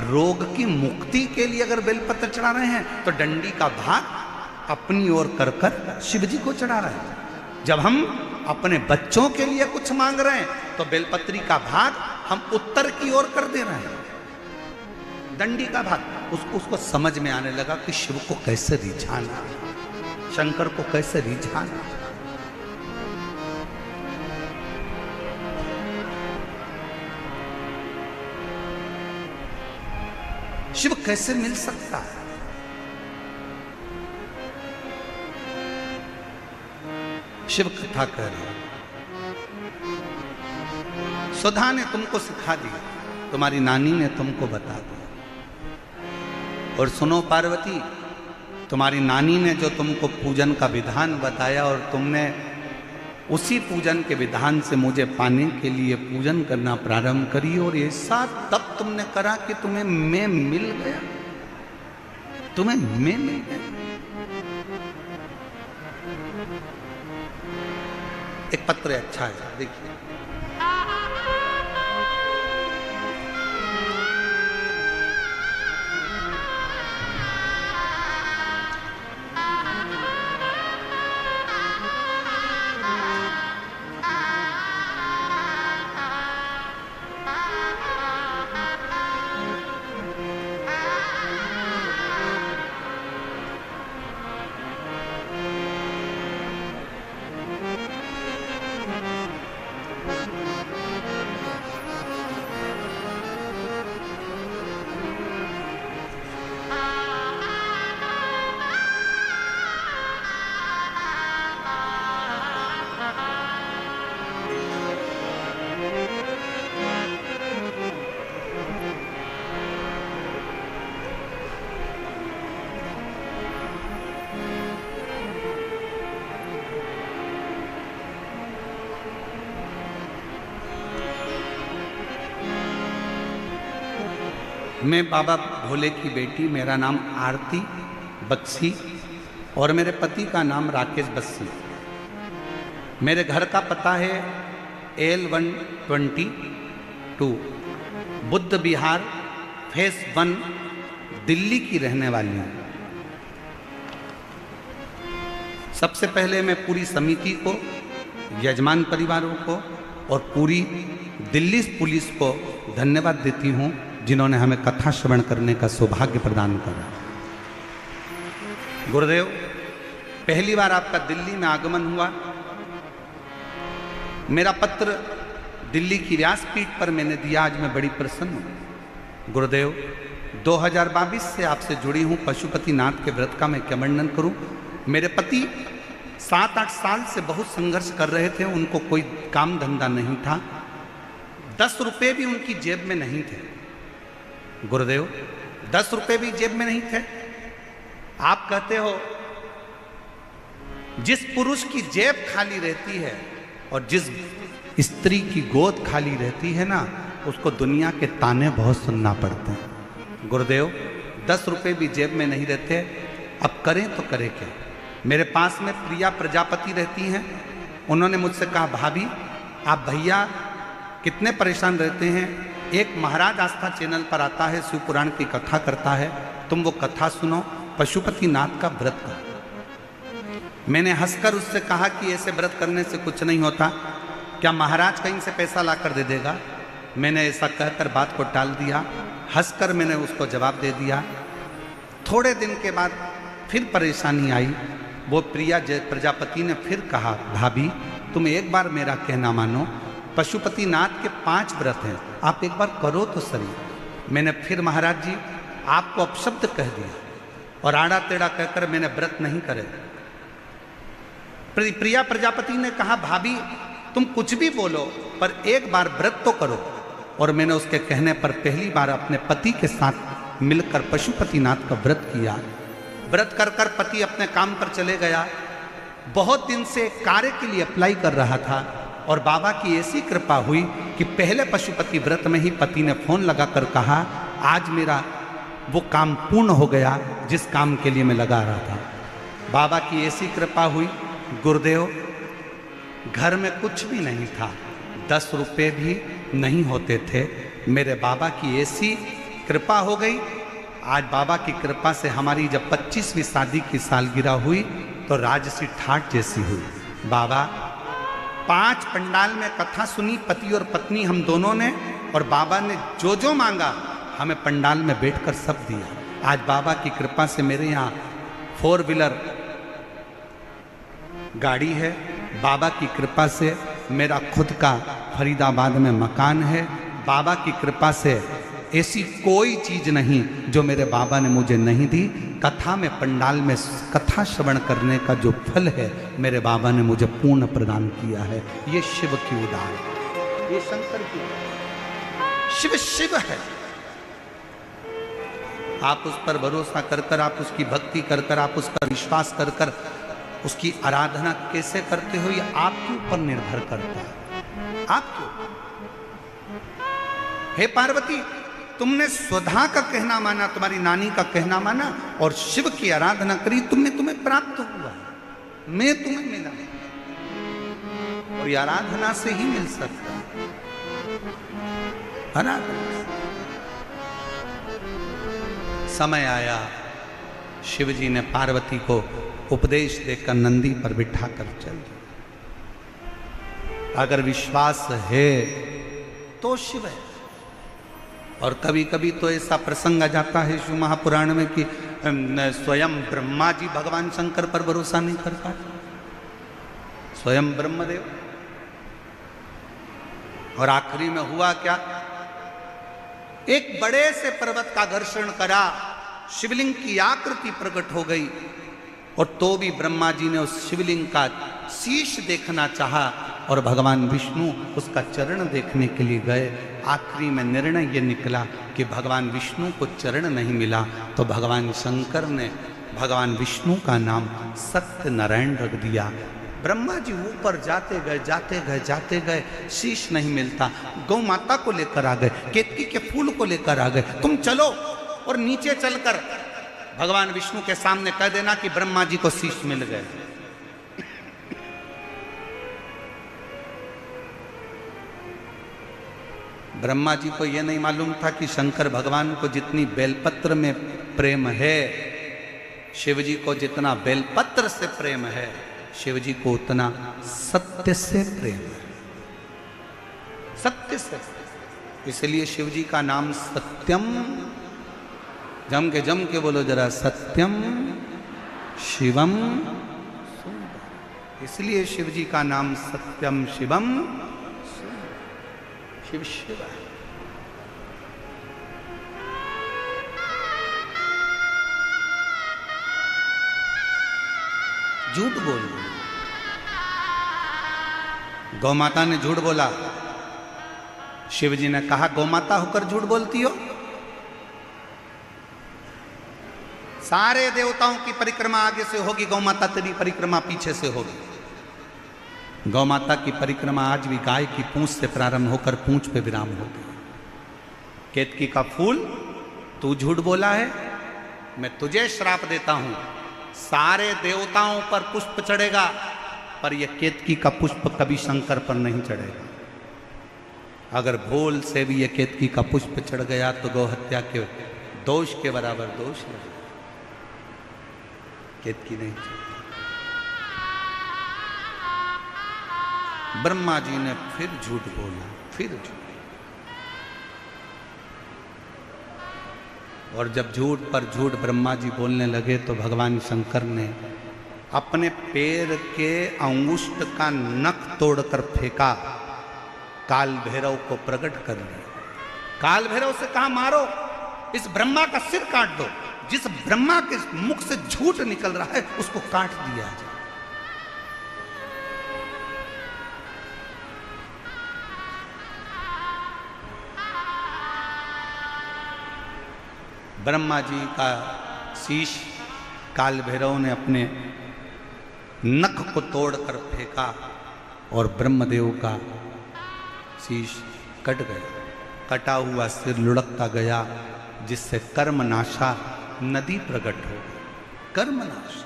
रोग की मुक्ति के लिए अगर बेलपत्र चढ़ा रहे हैं, तो डंडी का भाग अपनी ओर कर कर शिव जी को चढ़ा रहे हैं। जब हम अपने बच्चों के लिए कुछ मांग रहे हैं, तो बेलपत्री का भाग हम उत्तर की ओर कर दे रहे हैं, डंडी का भाग। उसको समझ में आने लगा कि शिव को कैसे रिझाना, शंकर को कैसे रिझाना। शिव कैसे मिल सकता है। शिव कथा कह रहे, सुधा ने तुमको सिखा दिया, तुम्हारी नानी ने तुमको बता दिया। और सुनो पार्वती, तुम्हारी नानी ने जो तुमको पूजन का विधान बताया और तुमने उसी पूजन के विधान से मुझे पाने के लिए पूजन करना प्रारंभ करी, और ऐसा तब तुमने करा कि तुम्हें मैं मिल गया, तुम्हें मैं मिल गया। एक पत्र अच्छा है, देखिए। मैं बाबा भोले की बेटी, मेरा नाम आरती बक्सी और मेरे पति का नाम राकेश बस्सी। मेरे घर का पता है L122 बुद्ध विहार फेस 1 दिल्ली की रहने वाली हूँ। सबसे पहले मैं पूरी समिति को, यजमान परिवारों को और पूरी दिल्ली पुलिस को धन्यवाद देती हूँ जिन्होंने हमें कथा श्रवण करने का सौभाग्य प्रदान करा। गुरुदेव, पहली बार आपका दिल्ली में आगमन हुआ। मेरा पत्र दिल्ली की व्यासपीठ पर मैंने दिया। आज मैं बड़ी प्रसन्न हूँ। गुरुदेव, 2022 से आपसे जुड़ी हूँ। पशुपतिनाथ के व्रत का मैं क्या वर्णन करूँ। मेरे पति 7-8 साल से बहुत संघर्ष कर रहे थे। उनको कोई काम धंधा नहीं था। 10 रुपये भी उनकी जेब में नहीं थे। गुरुदेव, 10 रुपये भी जेब में नहीं थे। आप कहते हो जिस पुरुष की जेब खाली रहती है और जिस स्त्री की गोद खाली रहती है ना, उसको दुनिया के ताने बहुत सुनना पड़ते हैं। गुरुदेव, 10 रुपये भी जेब में नहीं रहते। अब करें तो करें क्या। मेरे पास में प्रिया प्रजापति रहती हैं। उन्होंने मुझसे कहा, भाभी आप भैया कितने परेशान रहते हैं। एक महाराज आस्था चैनल पर आता है, शिव पुराण की कथा करता है, तुम वो कथा सुनो, पशुपतिनाथ का व्रत करो। मैंने हंसकर उससे कहा कि ऐसे व्रत करने से कुछ नहीं होता, क्या महाराज कहीं से पैसा लाकर दे देगा। मैंने ऐसा कहकर बात को टाल दिया। हंसकर मैंने उसको जवाब दे दिया। थोड़े दिन के बाद फिर परेशानी आई। वो प्रिया प्रजापति ने फिर कहा, भाभी तुम एक बार मेरा कहना मानो, पशुपतिनाथ के 5 व्रत हैं, आप एक बार करो तो सही। मैंने फिर महाराज जी आपको अपशब्द कह दिया और आड़ा टेढ़ा कहकर मैंने व्रत नहीं करे। प्रिया प्रजापति ने कहा, भाभी तुम कुछ भी बोलो पर एक बार व्रत तो करो। और मैंने उसके कहने पर पहली बार अपने पति के साथ मिलकर पशुपतिनाथ का व्रत किया। व्रत कर कर पति अपने काम पर चले गया। बहुत दिन से कार्य के लिए अप्लाई कर रहा था और बाबा की ऐसी कृपा हुई कि पहले पशुपति व्रत में ही पति ने फोन लगाकर कहा, आज मेरा वो काम पूर्ण हो गया जिस काम के लिए मैं लगा रहा था। बाबा की ऐसी कृपा हुई। गुरुदेव, घर में कुछ भी नहीं था, 10 रुपये भी नहीं होते थे। मेरे बाबा की ऐसी कृपा हो गई। आज बाबा की कृपा से हमारी जब 25वीं शादी की सालगिरह हुई तो राजसी ठाट जैसी हुई। बाबा 5 पंडाल में कथा सुनी, पति और पत्नी हम दोनों ने, और बाबा ने जो जो मांगा हमें पंडाल में बैठकर सब दिया। आज बाबा की कृपा से मेरे यहाँ 4 व्हीलर गाड़ी है। बाबा की कृपा से मेरा खुद का फरीदाबाद में मकान है। बाबा की कृपा से ऐसी कोई चीज नहीं जो मेरे बाबा ने मुझे नहीं दी। कथा में, पंडाल में कथा श्रवण करने का जो फल है मेरे बाबा ने मुझे पूर्ण प्रदान किया है। ये शिव की उदार, ये शंकर की, शिव शिव है। आप उस पर भरोसा कर कर, आप उसकी भक्ति कर कर, आप उस पर विश्वास कर कर उसकी आराधना कैसे करते हो ये आपके ऊपर निर्भर करता है। आपके ऊपर। हे पार्वती, तुमने स्वधा का कहना माना, तुम्हारी नानी का कहना माना और शिव की आराधना करी, तुम्हें प्राप्त हुआ। मैं तुम्हें मिला और ये आराधना से ही मिल सकता है। आराधना। समय आया, शिव जी ने पार्वती को उपदेश देकर नंदी पर बिठाकर चल दिया। अगर विश्वास है तो शिव है। और कभी कभी तो ऐसा प्रसंग आ जाता है शिव महापुराण में कि स्वयं ब्रह्मा जी भगवान शंकर पर भरोसा नहीं कर पाते, स्वयं ब्रह्मदेव। और आखिरी में हुआ क्या, एक बड़े से पर्वत का घर्षण करा, शिवलिंग की आकृति प्रकट हो गई और तो भी ब्रह्मा जी ने उस शिवलिंग का शीश देखना चाहा और भगवान विष्णु उसका चरण देखने के लिए गए। आखिरी में निर्णय ये निकला कि भगवान विष्णु को चरण नहीं मिला तो भगवान शंकर ने भगवान विष्णु का नाम सत्यनारायण रख दिया। ब्रह्मा जी ऊपर जाते गए, शीश नहीं मिलता। गौ माता को लेकर आ गए, केतकी के फूल को लेकर आ गए। तुम चलो और नीचे चलकर भगवान विष्णु के सामने कह देना कि ब्रह्मा जी को शीश मिल गए। ब्रह्मा जी को यह नहीं मालूम था कि शंकर भगवान को जितनी बेलपत्र में प्रेम है, शिव जी को जितना बेलपत्र से प्रेम है, शिव जी को उतना सत्य से प्रेम है। सत्य से, इसलिए शिव जी का नाम सत्यम, जम के बोलो जरा, सत्यम शिवम सुंदर। इसलिए शिव जी का नाम सत्यम शिवम, शिव शिव है। झूठ बोल, गौ माता ने झूठ बोला। शिव जी ने कहा, गौ माता होकर झूठ बोलती हो? सारे देवताओं की परिक्रमा आगे से होगी, गौ माता तेरी परिक्रमा पीछे से होगी। गौ माता की परिक्रमा आज भी गाय की पूंछ से प्रारंभ होकर पूंछ पे विराम होती है। केतकी का फूल, तू झूठ बोला है, मैं तुझे श्राप देता हूं। सारे देवताओं पर पुष्प चढ़ेगा, पर यह केतकी का पुष्प कभी शंकर पर नहीं चढ़ेगा। अगर भूल से भी यह केतकी का पुष्प चढ़ गया तो गौ हत्या के दोष के बराबर दोष लगेगा। केतकी नहीं चढ़ी। ब्रह्मा जी ने फिर झूठ बोला, फिर झूठ। और जब झूठ पर झूठ ब्रह्मा जी बोलने लगे तो भगवान शंकर ने अपने पैर के अंगुष्ठ का नख तोड़कर फेंका, काल भैरव को प्रकट कर लिया। काल भैरव से कहा, मारो, इस ब्रह्मा का सिर काट दो। जिस ब्रह्मा के मुख से झूठ निकल रहा है उसको काट दिया जाए। ब्रह्मा जी का शीश काल भैरव ने अपने नख को तोड़कर फेंका और ब्रह्मदेव का शीश कट गया। कटा हुआ सिर लुढ़कता गया, जिससे कर्मनाशा नदी प्रकट हो गई। कर्मनाशा।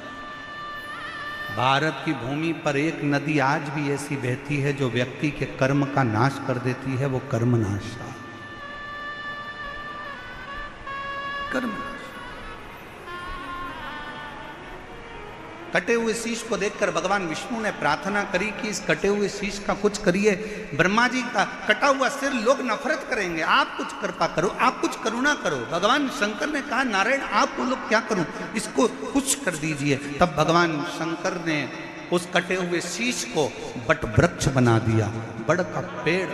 भारत की भूमि पर एक नदी आज भी ऐसी बहती है जो व्यक्ति के कर्म का नाश कर देती है, वो कर्मनाशा। कर्मनाशा। कटे हुए शीश को देखकर भगवान विष्णु ने प्रार्थना करी कि इस कटे हुए शीश का कुछ करिए। ब्रह्मा जी का कटा हुआ सिर लोग नफरत करेंगे, आप कुछ कृपा करो, आप कुछ करुणा करो। भगवान शंकर ने कहा, नारायण आप बोलो क्या करूं, इसको कुछ कर दीजिए। तब भगवान शंकर ने उस कटे हुए शीश को बट वृक्ष बना दिया, बड़ का पेड़।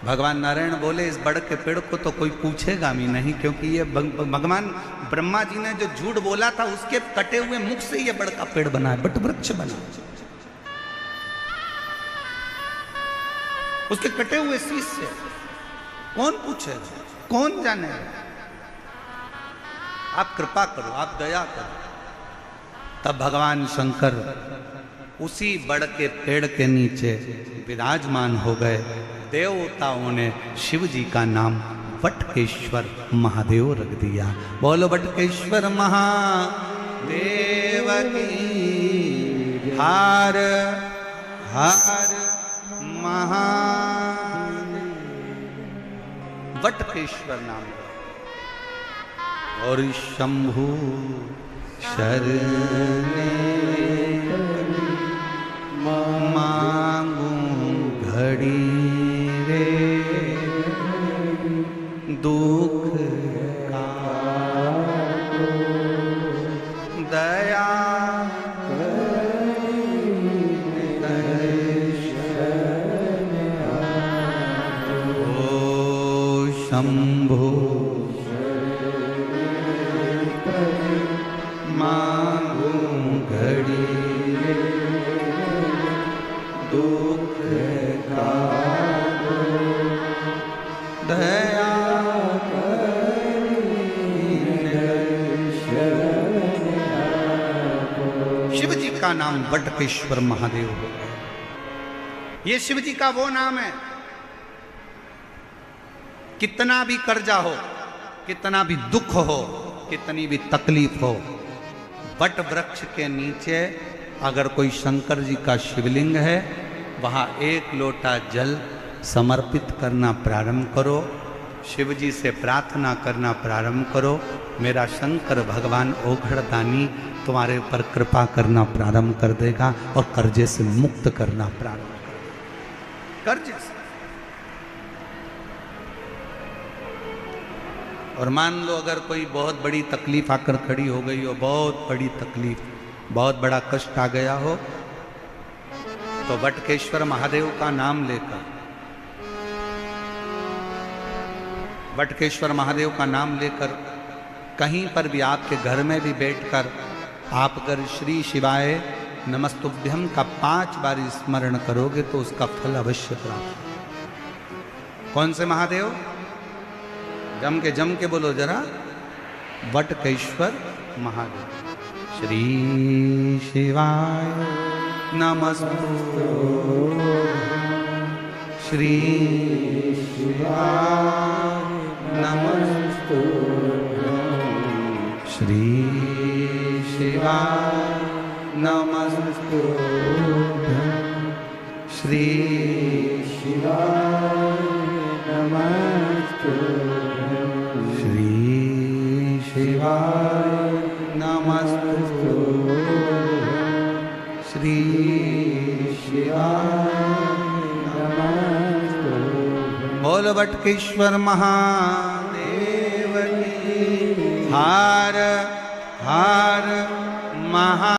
भगवान नारायण बोले, इस बड़ के पेड़ को तो कोई पूछेगा भी नहीं, क्योंकि ये भगवान ब्रह्मा जी ने जो झूठ बोला था उसके कटे हुए मुख से ये बड़ का पेड़ बना है, बट वृक्ष बना। उसके कटे हुए शीश से कौन पूछेगा, कौन जानेगा। आप कृपा करो, आप दया करो। तब भगवान शंकर उसी बड़ के पेड़ के नीचे विराजमान हो गए। देवताओं ने शिव जी का नाम वटकेश्वर महादेव रख दिया। बोलो वटकेश्वर महादेव की। हार हार महादेव। वटकेश्वर नाम। और शंभु शरणे मांगू घड़ी रे दुख का दया ओ शंभो मांगू घड़ी दुख का दया शिव जी का नाम वटकेश्वर महादेव हो गए। ये शिव जी का वो नाम है, कितना भी कर्जा हो, कितना भी दुख हो, कितनी भी तकलीफ हो, वट वृक्ष के नीचे अगर कोई शंकर जी का शिवलिंग है, वहां एक लोटा जल समर्पित करना प्रारंभ करो, शिव जी से प्रार्थना करना प्रारंभ करो, मेरा शंकर भगवान ओघड़दानी तुम्हारे ऊपर कृपा करना प्रारंभ कर देगा और कर्जे से मुक्त करना प्रारंभ कर देगा, कर्जे से। और मान लो अगर कोई बहुत बड़ी तकलीफ आकर खड़ी हो गई हो, बहुत बड़ी तकलीफ, बहुत बड़ा कष्ट आ गया हो, तो वटकेश्वर महादेव का नाम लेकर, वटकेश्वर महादेव का नाम लेकर कहीं पर भी, आपके घर में भी बैठकर आप अगर श्री शिवाय नमस्तुभ्यम का 5 बार स्मरण करोगे तो उसका फल अवश्य प्राप्त। कौन से महादेव? जम के बोलो जरा, वटकेश्वर महादेव। श्री शिवाय नमस्तुभ्यं, श्री शिवाय नमस्तुभ्यं, श्री शिवाय नमस्तुभ्यं, श्री शिवाय नमस्तुभ्यं, श्री शिवाय नमस्तुभ्यं, श्री शिवाय नमस्तुभ्यं। बोल वटकेश्वर महादेव की। हार हार महा